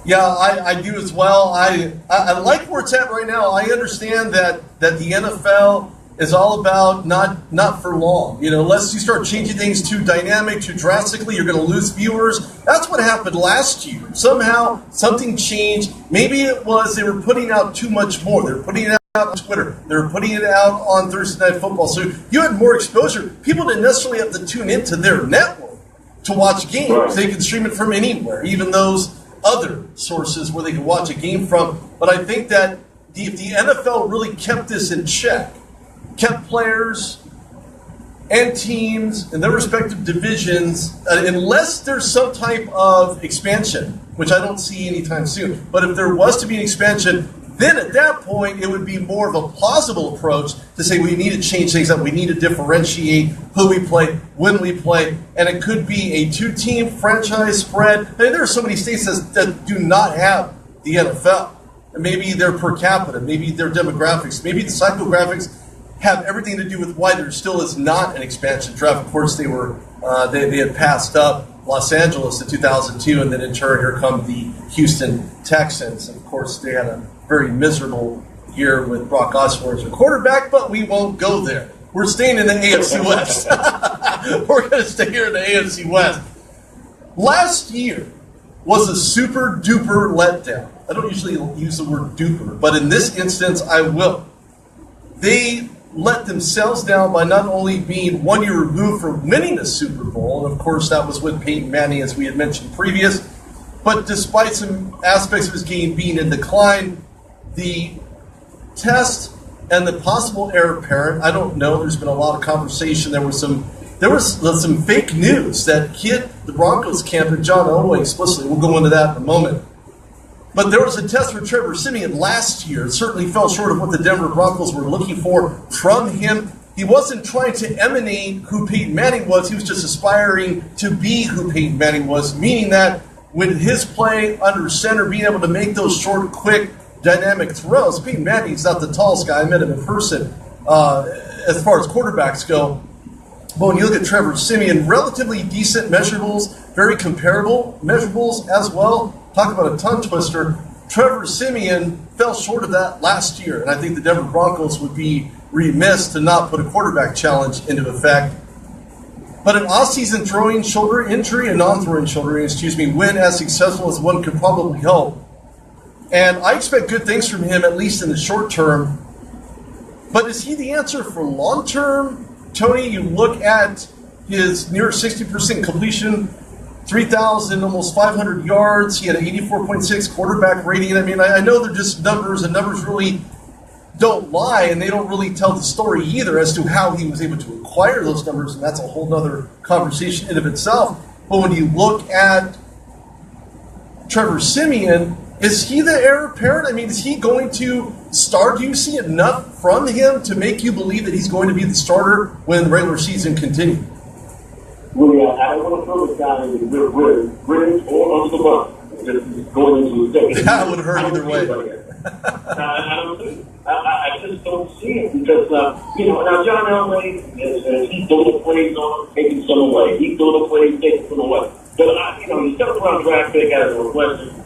Yeah, I do as well. I like where it's at right now. I understand that the NFL is all about not for long. Unless you start changing things too dynamic, too drastically, you're going to lose viewers. That's what happened last year. Somehow something changed. Maybe it was they were putting out too much more. They were putting it out on Twitter. They were putting it out on Thursday Night Football. So you had more exposure. People didn't necessarily have to tune into their network to watch games. They could stream it from anywhere, even those other sources where they could watch a game from. But I think that if the NFL really kept this in check, kept players and teams in their respective divisions, unless there's some type of expansion, which I don't see anytime soon. But if there was to be an expansion, then at that point, it would be more of a plausible approach to say we need to change things up. We need to differentiate who we play, when we play, and it could be a two-team franchise spread. I mean, there are so many states that do not have the NFL. And maybe their per capita, maybe their demographics, maybe the psychographics have everything to do with why there still is not an expansion draft. Of course, they had passed up Los Angeles in 2002, and then in turn, here come the Houston Texans. And of course, they had a very miserable year with Brock Osweiler as a quarterback, but we won't go there. We're staying in the AFC West. We're going to stay here in the AFC West. Last year was a super duper letdown. I don't usually use the word duper, but in this instance, I will. They let themselves down by not only being 1 year removed from winning a Super Bowl, and of course that was with Peyton Manning, as we had mentioned previous, but despite some aspects of his game being in decline, the test and the possible heir apparent, I don't know, there's been a lot of conversation. There was some fake news that hit the Broncos camp and John Elway explicitly. We'll go into that in a moment. But there was a test for Trevor Siemian last year. It certainly fell short of what the Denver Broncos were looking for from him. He wasn't trying to emanate who Peyton Manning was. He was just aspiring to be who Peyton Manning was, meaning that with his play under center, being able to make those short, quick, dynamic throws. Peyton Manning's not the tallest guy. I met him in person as far as quarterbacks go. But when you look at Trevor Siemian, relatively decent measurables, very comparable measurables as well. Talk about a tongue twister. Trevor Siemian fell short of that last year, and I think the Denver Broncos would be remiss to not put a quarterback challenge into effect. But an off-season throwing shoulder injury, a non-throwing shoulder injury, win as successful as one could probably hope. And I expect good things from him, at least in the short term. But is he the answer for long term? Tony, you look at his near 60% completion, 3,000, almost 500 yards. He had an 84.6 quarterback rating. I mean, I know they're just numbers, and numbers really don't lie, and they don't really tell the story either as to how he was able to acquire those numbers, and that's a whole other conversation in of itself. But when you look at Trevor Siemian, is he the heir apparent? I mean, is he going to start? Do you see enough from him to make you believe that he's going to be the starter when the regular season continues? Well, yeah, I don't want to throw this guy in the bridge or under the bus. Just going into the second. That would hurt either way. I just don't see it because, now John Elway, he's doing the plays on, taking some away. He's doing the plays, taking some away. But, he's a seventh-round draft pick out of Northwestern.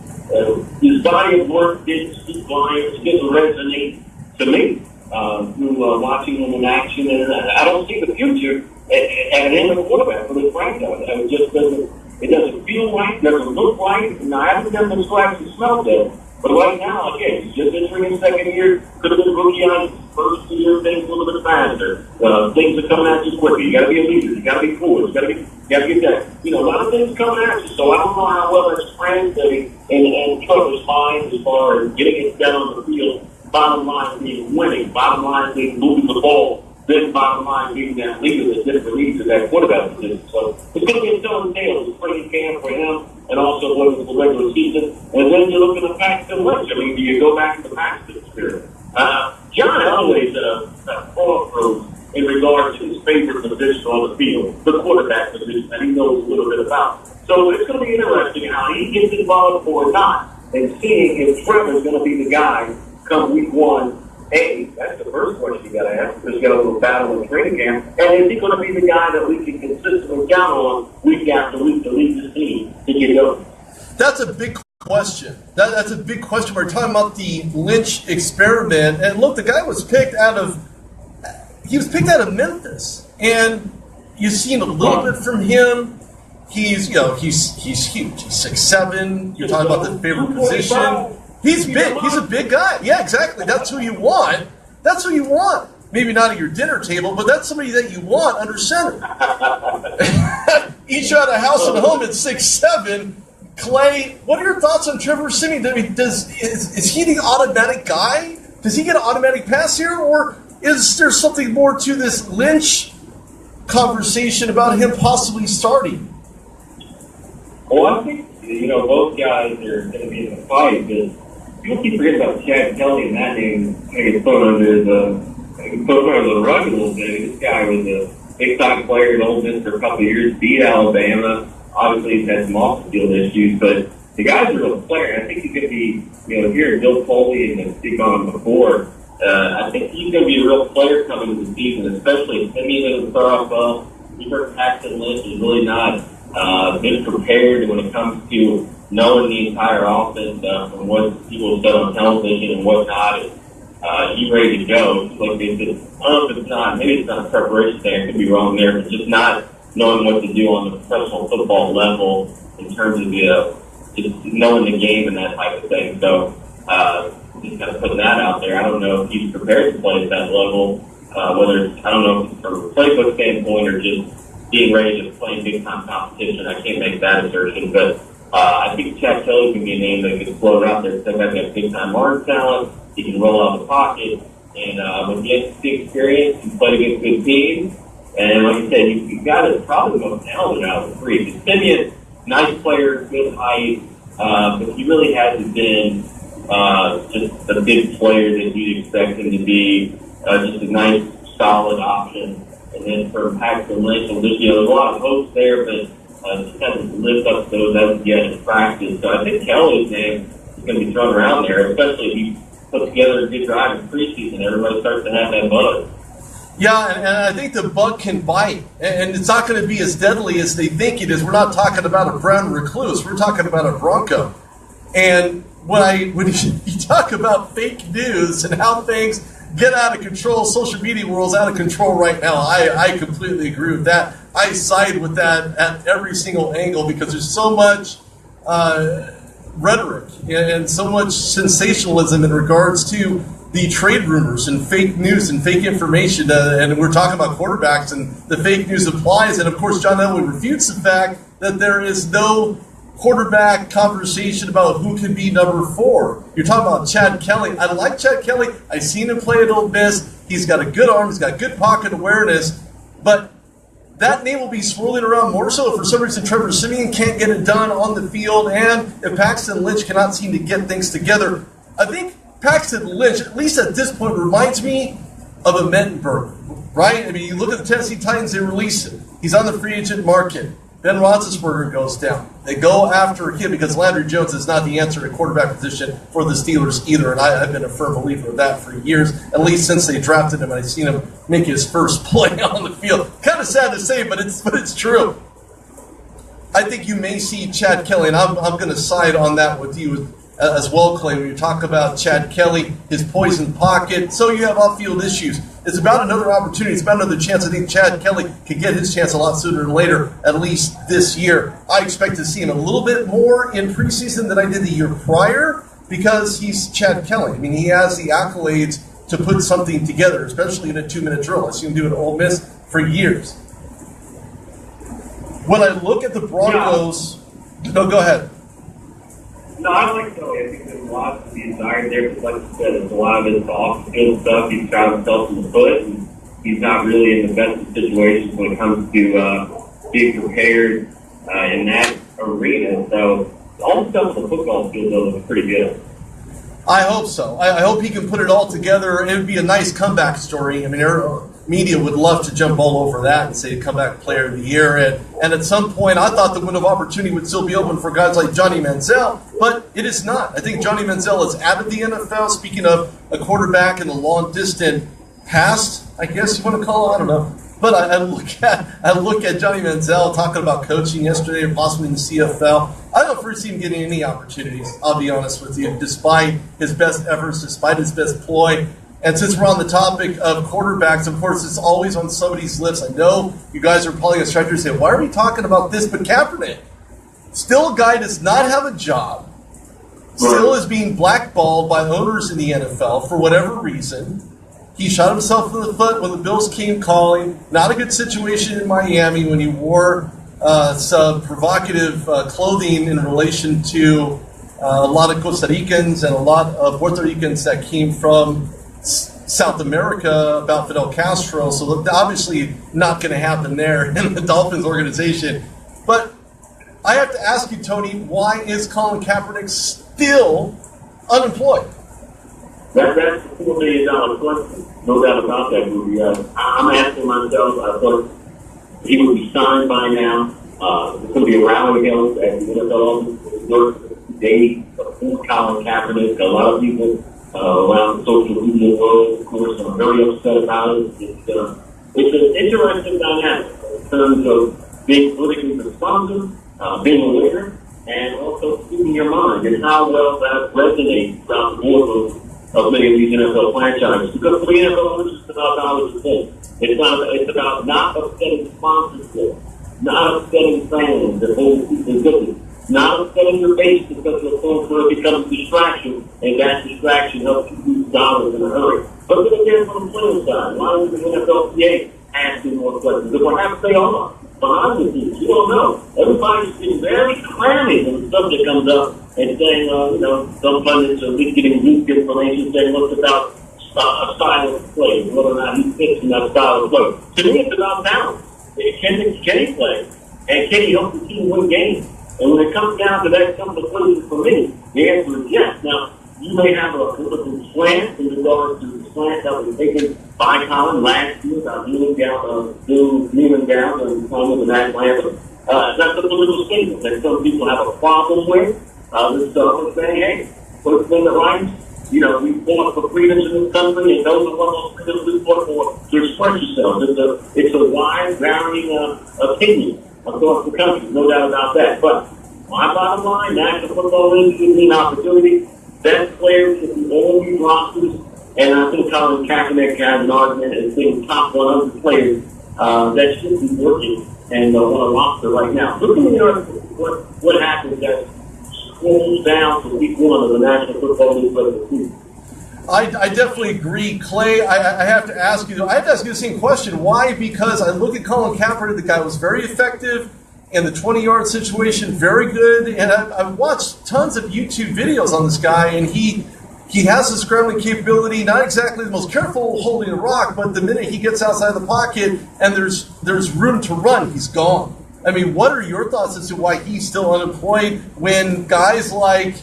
His body of work didn't speak volumes, didn't resonate to me through watching him in action. And I don't see the future at an end of quarterback for this franchise. It just doesn't feel right, doesn't look right. And I haven't done the scratch and smell there. But right now, again, he's just entering his second year. Could have been rookie on his first year, things a little bit faster. Things are coming at you quicker. You got to be a leader. You got to be cool. You got to get that. You know, a lot of things coming at you. So I don't know how well that's translating in Trevor's mind as far as getting it done on the field. Bottom line being winning. Bottom line being moving the ball. Then bottom line being that leader that just leads to that quarterback position. So it's going to be a telling tale. It's a training camp for him and also what is the regular season. And then you look at the Paxton Lynch. I mean, do you go back to the Paxton experience? John Elway's at a crossroads in regards to his favorite position on the field, the quarterback position that he knows a little bit about. So it's going to be interesting how he gets involved or not, and seeing if Trevor's going to be the guy come week one. Hey, that's the first question you got to ask, because you got a little battle in training camp. And is he going to be the guy that we can consistently count on week after week to lead this team to get over? That's a big question. That's a big question. We're talking about the Lynch experiment. And look, the guy was picked out of Memphis. And you've seen a little bit from him. He's huge. He's 6'7". You're talking about the favorite position. He's big. He's a big guy. Yeah, exactly. That's who you want. That's who you want. Maybe not at your dinner table, but that's somebody that you want under center. Each out of house and home at 6'7". Clay, what are your thoughts on Trevor Siemian? I mean, is he the automatic guy? Does he get an automatic pass here, or is there something more to this Lynch conversation about him possibly starting? Well, I think both guys are going to be in the fight, because people keep forgetting about Chad Kelly, and that name gets thrown under the rug a little bit. This guy was a big-time player at Ole Miss for a couple of years, beat Alabama. Obviously, he's had some off-the-field issues, but the guy's a real player. I think he could be, here Bill Coley and speak on him before. I think he's going to be a real player coming into the season, especially Siemian to start off well. You heard Paxton Lynch is really not been prepared when it comes to knowing the entire offense from what people said on television and whatnot. He's ready to go. It's like they said, I don't know if it's not, maybe it's not a preparation thing, I could be wrong there, but just not knowing what to do on the professional football level in terms of just knowing the game and that type of thing. So just kind of putting that out there. I don't know if he's prepared to play at that level, whether it's, I don't know if it's from a playbook standpoint or just being ready to play big-time competition. I can't make that assertion, but I think Chad Kelly can be a name that can float out there. He's got that big-time arm talent. He can roll out the pocket, and with the SEC experience, he's played against good teams. And like I said, you've got to probably go talented out of the three. Siemian, nice player, good height, but he really hasn't been just a big player that you'd expect him to be. Just a nice, solid option. And then for Paxton Lynch, there's a lot of hopes there, but just hasn't lived up to those as of yet in practice. So I think Kelly's name is going to be thrown around there, especially if he puts together a good drive in preseason. Everybody starts to have that buzz. Yeah, and I think the bug can bite, and it's not going to be as deadly as they think it is. We're not talking about a brown recluse. We're talking about a Bronco. And when you talk about fake news and how things get out of control, social media world's out of control right now. I completely agree with that. I side with that at every single angle because there's so much rhetoric and so much sensationalism in regards to the trade rumors and fake news and fake information, and we're talking about quarterbacks, and the fake news applies. And of course, John Elway refutes the fact that there is no quarterback conversation about who can be number 4. You're talking about Chad Kelly. I like Chad Kelly. I've seen him play at Ole Miss. He's got a good arm. He's got good pocket awareness. But that name will be swirling around more so if for some reason Trevor Siemian can't get it done on the field, and if Paxton Lynch cannot seem to get things together. I think Paxton Lynch, at least at this point, reminds me of a Mettenberger, right? I mean, you look at the Tennessee Titans, they release him. He's on the free agent market. Ben Roethlisberger goes down. They go after him because Landry Jones is not the answer at quarterback position for the Steelers either, and I've been a firm believer of that for years, at least since they drafted him, and I've seen him make his first play on the field. Kind of sad to say, but it's true. I think you may see Chad Kelly, and I'm going to side on that with you as well, Clay, when you talk about Chad Kelly, his poison pocket. So you have off-field issues. It's about another opportunity. It's about another chance. I think Chad Kelly could get his chance a lot sooner than later, at least this year. I expect to see him a little bit more in preseason than I did the year prior, because he's Chad Kelly. I mean, he has the accolades to put something together, especially in a 2-minute drill. I've seen him do it at Ole Miss for years. When I look at the Broncos, no, go ahead. No, I like Kelly. I think there's a lot to be desired there. Because like you said, there's a lot of his off-field stuff. He's shot himself in the foot, and he's not really in the best of situations when it comes to being prepared in that arena. So all the stuff on the football field, though, looks pretty good. I hope so. I hope he can put it all together. It would be a nice comeback story. I mean, our media would love to jump all over that and say comeback player of the year. And at some point, I thought the window of opportunity would still be open for guys like Johnny Manziel, but it is not. I think Johnny Manziel is out of the NFL. Speaking of a quarterback in the long-distant past, I guess you want to call it, I don't know. But I look at Johnny Manziel talking about coaching yesterday or possibly in the CFL. I don't foresee him getting any opportunities, I'll be honest with you, despite his best efforts, despite his best ploy. And since we're on the topic of quarterbacks, of course, it's always on somebody's lips. I know you guys are probably going to start to say, why are we talking about this? But Kaepernick, still a guy does not have a job, still is being blackballed by owners in the NFL for whatever reason. He shot himself in the foot when the Bills came calling. Not a good situation in Miami when he wore some provocative clothing in relation to a lot of Costa Ricans and a lot of Puerto Ricans that came from South America about Fidel Castro. So obviously not going to happen there in the Dolphins organization. But I have to ask you, Tony, why is Colin Kaepernick still unemployed? That's the $4 million question. No doubt about that, Rudy. I'm asking myself, I thought he would be signed by now. There's going to be a rally held at the NFL office today for Colin Kaepernick. A lot of people around the social media world, of course, are very upset about it. It's an interesting dynamic in terms of being politically responsive, being aware, and also keeping your mind and how well that resonates throughout the board of many of these NFL franchises. Because for the NFL, it's just about dollars and cents. It's about not upsetting sponsors, not upsetting fans that hold people guilty, not upsetting your base because of the point where it becomes a distraction, and that distraction helps you lose dollars in a hurry. But then again, from the playing side, why is the NFLPA asking more questions? If perhaps they are behind the scenes, you don't know. Everybody's getting very clammy when the subject comes up and saying, some pundits are at least getting weak information saying, what's about a style of play, whether or not he fits in that style of play. To me, it's about talent. Can he play? And can he help the team win games? And when it comes down to that, some of the questions for me, the answer is yes. Now, you may have a political slant in regards to the slant that was taken by Colin last year about kneeling down and playing with the national anthem. That's a political statement that some people have a problem with. This government saying, hey, what's been the rights? We fought for freedoms in this country, and those are one of those freedoms we fought for to express yourself. It's a wide, varying opinion across the country, no doubt about that. But my bottom line, National Football League gives me an opportunity. Best players should be all these rosters, and I think Colin Kaepernick has an argument as being top 100 players that should be working and on a roster right now. Look at what happens that scrolls down to week 1 of the National Football League regular season. I definitely agree, Clay. I have to ask you the same question. Why? Because I look at Colin Kaepernick. The guy was very effective in the 20-yard situation, very good. And I've watched tons of YouTube videos on this guy, and he has the scrambling capability. Not exactly the most careful holding a rock, but the minute he gets outside the pocket and there's room to run, he's gone. I mean, what are your thoughts as to why he's still unemployed when guys like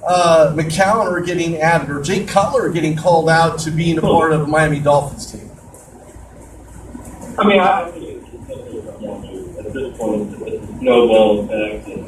McCown are getting added or Jake Cutler are getting called out to being a part of the Miami Dolphins team? I mean, I think at this point it's a snowball effect, and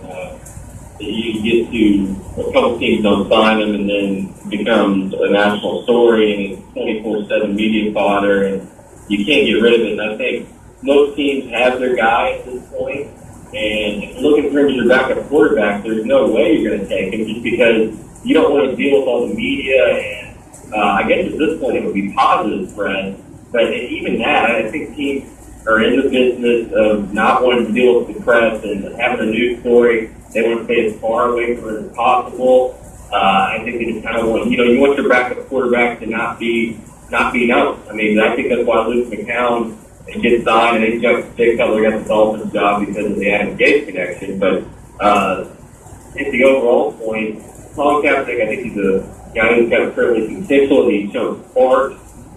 you get to a couple teams don't sign him, and then it becomes a national story, and it's 24/7 media fodder, and you can't get rid of it. And I think most teams have their guy at this point, and if you're looking for him as your backup quarterback, there's no way you're going to take him just because you don't want to deal with all the media. And I guess at this point it would be positive press, but even that, I think teams are in the business of not wanting to deal with the press and having a news story. They want to stay as far away from it as possible. I think they just kind of want, you want your backup quarterback to not be known. I mean, I think that's why Luke McCown gets signed, and then Jay Cutler got the Dolphins job because of the Adam Gase connection. But at the overall point, Colin Kaepernick, I think he's a guy who's got fairly potential, and he shows spark.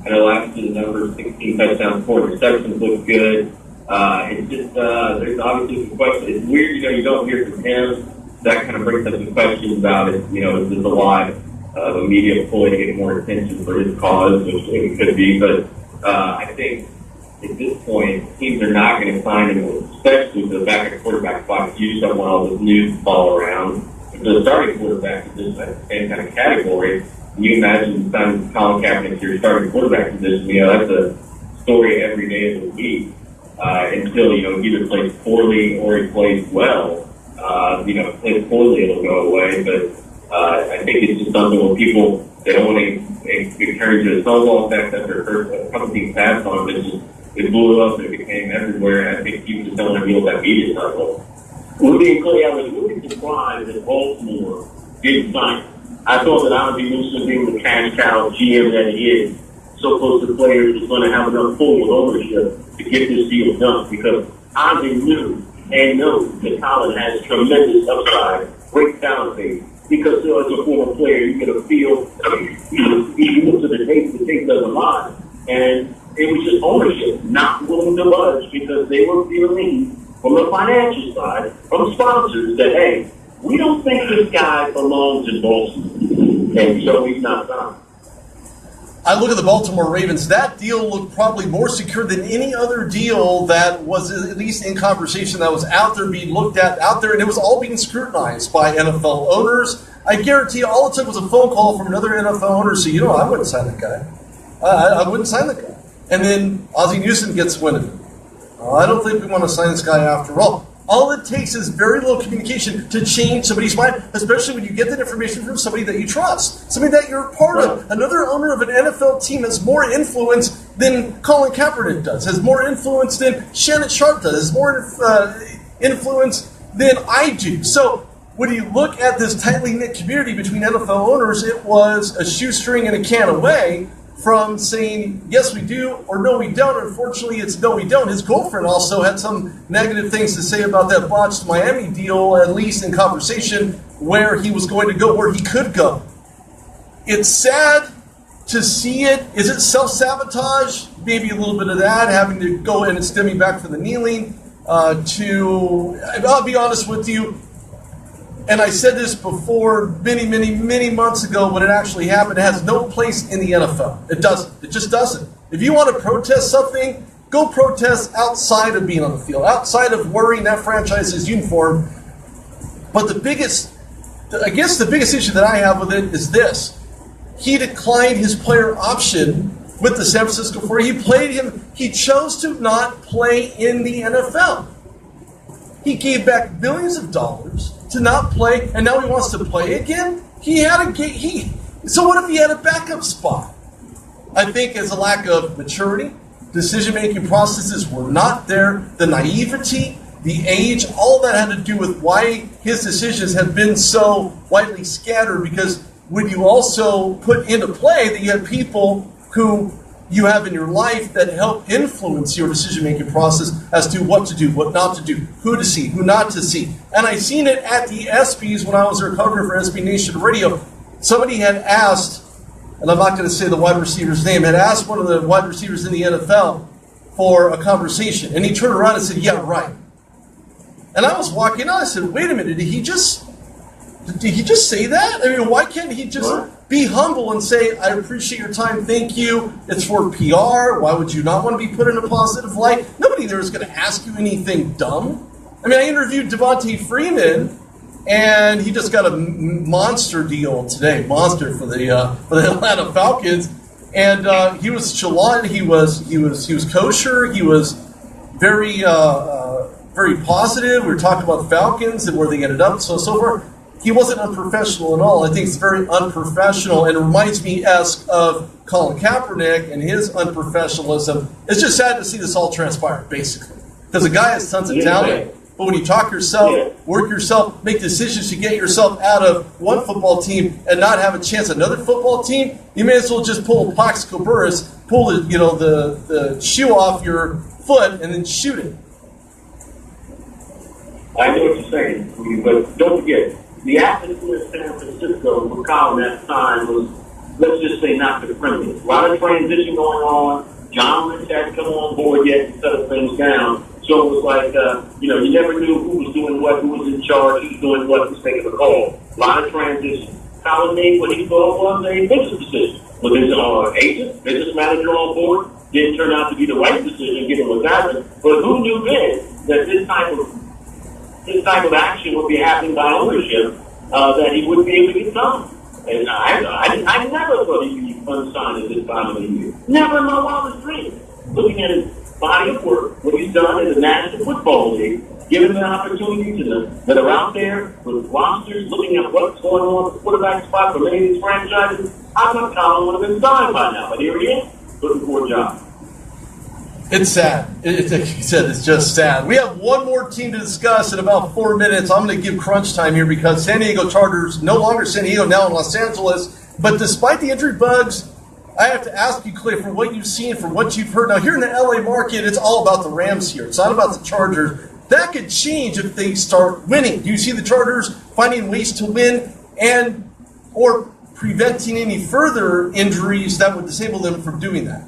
I know last year the numbers, 16 touchdowns, 4 interceptions, look good. It's just, there's obviously some questions. It's weird, you don't hear from him. That kind of brings up some questions about it. Is this a lot of a media ploy to get more attention for his cause, which it could be. But I think at this point, teams are not going to sign him, especially the backup quarterback spot. You just don't want all this news to fall around. If the starting quarterback is the same kind of category, you imagine signing Colin Kaepernick to your starting quarterback position. That's a story every day of the week until, he either plays poorly or he plays well. Plays poorly, it'll go away. But I think it's just something where people, they don't want to turn into a snowball effect after a couple teams passed on it. It blew up and it became everywhere. I think people just don't want to deal with that media cycle. Rudy and Clay, I was really surprised that Baltimore didn't sign. I thought that I'd be Newsom being the cash cow GM that he is, so close to players is going to have enough pull with ownership to get this deal done, because Ozzie knew and knows that Colin has tremendous upside, great talent base. Because as a former player, you get a feel, you look to the tape doesn't lie. And it was just ownership not willing to budge because they were feeling from the financial side, from sponsors, that, hey, we don't think this guy belongs in Baltimore. And so he's not signed. I look at the Baltimore Ravens. That deal looked probably more secure than any other deal that was at least in conversation, that was out there being looked at out there, and it was all being scrutinized by NFL owners. I guarantee you, all it took was a phone call from another NFL owner. So, I wouldn't sign that guy. I wouldn't sign that guy. And then Ozzie Newsome gets wind of it. I don't think we want to sign this guy after all. All it takes is very little communication to change somebody's mind, especially when you get that information from somebody that you trust, somebody that you're a part of. Another owner of an NFL team has more influence than Colin Kaepernick does, has more influence than Shannon Sharp does, has more influence than I do. So when you look at this tightly knit community between NFL owners, it was a shoestring and a can away from saying, yes, we do, or no, we don't. Unfortunately, it's no, we don't. His girlfriend also had some negative things to say about that botched Miami deal, at least in conversation, where he was going to go, where he could go. It's sad to see it. Is it self-sabotage? Maybe a little bit of that, having to go in and stemming back for the kneeling. I'll be honest with you, and I said this before many months ago when it actually happened, it has no place in the NFL. It doesn't. It just doesn't. If you want to protest something, go protest outside of being on the field, outside of wearing that franchise's uniform. But the biggest issue that I have with it is this. He declined his player option with the San Francisco 49ers. He chose to not play in the NFL. He gave back billions of dollars to not play, and now he wants to play again? So what if he had a backup spot? I think it's a lack of maturity. Decision-making processes were not there. The naivety, the age, all that had to do with why his decisions have been so widely scattered, because when you also put into play that you have people who you have in your life that help influence your decision-making process as to what to do, what not to do, who to see, who not to see. And I seen it at the ESPYs when I was recovering for SB Nation Radio. Somebody had asked, and I'm not going to say the wide receiver's name, had asked one of the wide receivers in the NFL for a conversation. And he turned around and said, yeah, right. And I was walking on, I said, wait a minute, did he just say that? I mean, why can't he just be humble and say, I appreciate your time, thank you, it's for PR, why would you not want to be put in a positive light? Nobody there is going to ask you anything dumb. I mean, I interviewed Devontae Freeman, and he just got a monster deal today, monster for the Atlanta Falcons, and he was chalant, he was kosher, he was very positive. We were talking about the Falcons and where they ended up, so forth. He wasn't unprofessional at all. I think it's very unprofessional, and it reminds me of Colin Kaepernick and his unprofessionalism. It's just sad to see this all transpire, basically, because the guy has tons of talent. But when you talk yourself, work yourself, make decisions to get yourself out of one football team and not have a chance at another football team, you may as well just pull a Plaxico Burress, pull the shoe off your foot and then shoot it. I know what you're saying, but don't forget, the atmosphere in San Francisco for Colin at the time was, let's just say, not the friendliest. A lot of transition going on. John Lynch hadn't come on board yet to settle things down. So it was like, you never knew who was doing what, who was in charge, who was doing what, who was making the call. A lot of transition. Colin made what he thought was a business decision. With his agent, business manager on board, didn't turn out to be the right decision given what's happened. But who knew then that this type of action would be happening by ownership, that he wouldn't be able to get done. And I never thought he'd be unsigned at this time of the year. Never in my wildest dreams. Looking at his body of work, what he's done in the National Football League, giving them an opportunity to them that are out there with rosters, looking at what's going on with the quarterback spot for many of these franchises. I thought Colin would have been signed by now, but here he is, looking for a job. It's sad. Like you said, it's just sad. We have one more team to discuss in about 4 minutes. I'm going to give crunch time here because San Diego Chargers, no longer San Diego, now in Los Angeles. But despite the injury bugs, I have to ask you, Clay, from what you've seen, from what you've heard. Now, here in the LA market, it's all about the Rams here. It's not about the Chargers. That could change if they start winning. Do you see the Chargers finding ways to win or preventing any further injuries that would disable them from doing that?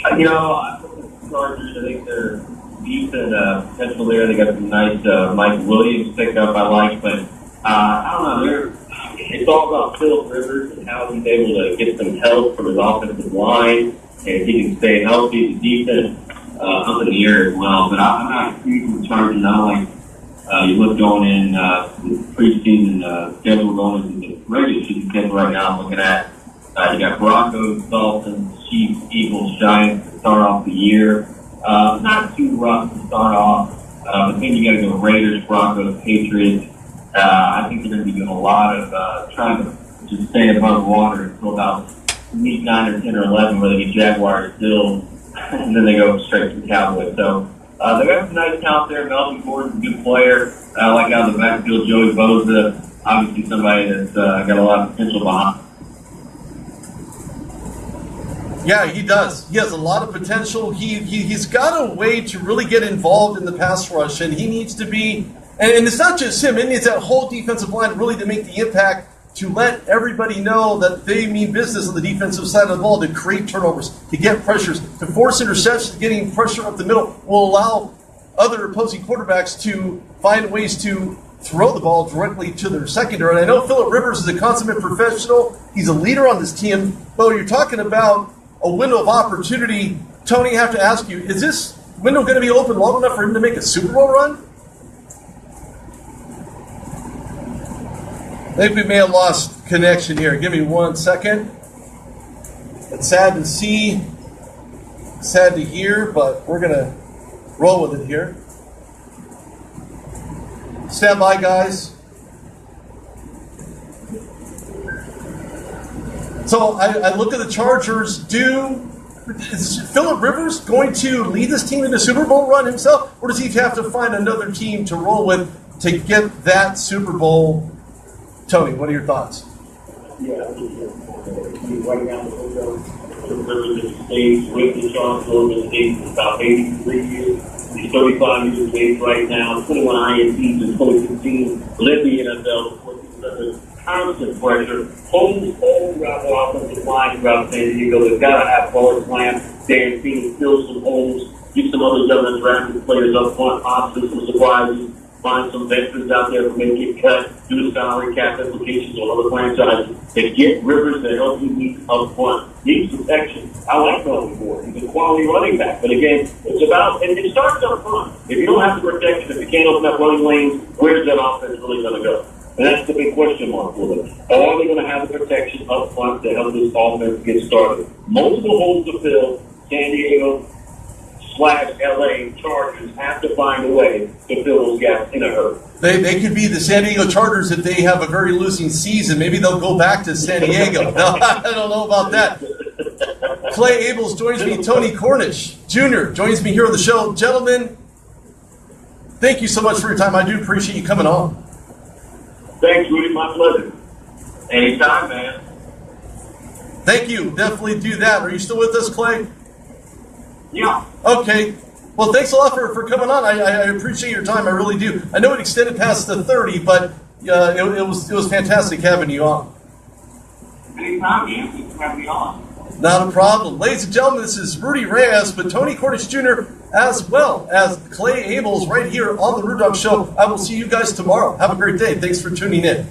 I think the Chargers, I think they're decent potential there. They got some nice Mike Williams pickup I like, but I don't know. It's all about Philip Rivers and how he's able to get some help from his offensive line, and if he can stay healthy, the defense up in the air as well. But I'm not huge with Chargers. I don't like you look going in the preseason schedule going into the regular season schedule right now. I'm looking at you got Broncos, Dolphins, Chiefs, Eagles, Giants to start off the year. Not too rough to start off, but then you got to go Raiders, Broncos, Patriots. I think they're going to be doing a lot of trying to just stay above water until about week 9 or 10 or 11, where they get Jaguars still, and then they go straight to the Cowboys. So they got some nice talent there. Melvin Gordon's a good player. I like out of the backfield, Joey Bosa, obviously somebody that's got a lot of potential behind. Yeah, he does. He has a lot of potential. He's got a way to really get involved in the pass rush, and he needs to be, and it's not just him, it needs that whole defensive line really to make the impact, to let everybody know that they mean business on the defensive side of the ball, to create turnovers, to get pressures, to force interceptions. Getting pressure up the middle will allow other opposing quarterbacks to find ways to throw the ball directly to their secondary. And I know Philip Rivers is a consummate professional. He's a leader on this team. But you're talking about a window of opportunity. Tony, I have to ask you, is this window going to be open long enough for him to make a Super Bowl run? I think we may have lost connection here. Give me 1 second. It's sad to see, sad to hear, but we're going to roll with it here. Stand by, guys. So I look at the Chargers. Is Philip Rivers going to lead this team in the Super Bowl run himself, or does he have to find another team to roll with to get that Super Bowl? Tony, what are your thoughts? Yeah, right now the window. Philip Rivers in the States with the Chargers in the States for about 83 years. He's 35 years of age right now. 21 INTs in 2015. Led the NFL before he was constant pressure. Holds all throughout the offensive line throughout San Diego. They've got to have forward slam. Dan Phoenix fill some holes. Get some other young undrafted players up front. Options, some surprises. Find some veterans out there who may get cut. Do the salary cap implications on other franchises. And get Rivers to help you meet up front. Needs protection. I like Melvin Gordon. He's a quality running back. But again, it's about, and it starts up front. If you don't have the protection, if you can't open up running lanes, where's that offense really going to go? And that's the big question mark for them. Are they going to have the protection up front to help this offense get started? Multiple holes to fill. San Diego / LA Chargers have to find a way to fill those gaps in a hurry. They could be the San Diego Chargers if they have a very losing season. Maybe they'll go back to San Diego. No, I don't know about that. Clay Abels joins me. Tony Cornish Jr. joins me here on the show. Gentlemen, Thank you so much for your time. I do appreciate you coming on. Thanks, Rudy. My pleasure. Anytime, man. Thank you. Definitely do that. Are you still with us, Clay? Yeah. Okay. Well, thanks a lot for coming on. I appreciate your time. I really do. I know it extended past the 30, but it was fantastic having you on. Anytime, man. Thanks for having me on. Not a problem. Ladies and gentlemen, this is Rudy Reyes with Tony Cornish Jr. as well as Clay Abels right here on the Rude Dog Show. I will see you guys tomorrow. Have a great day. Thanks for tuning in.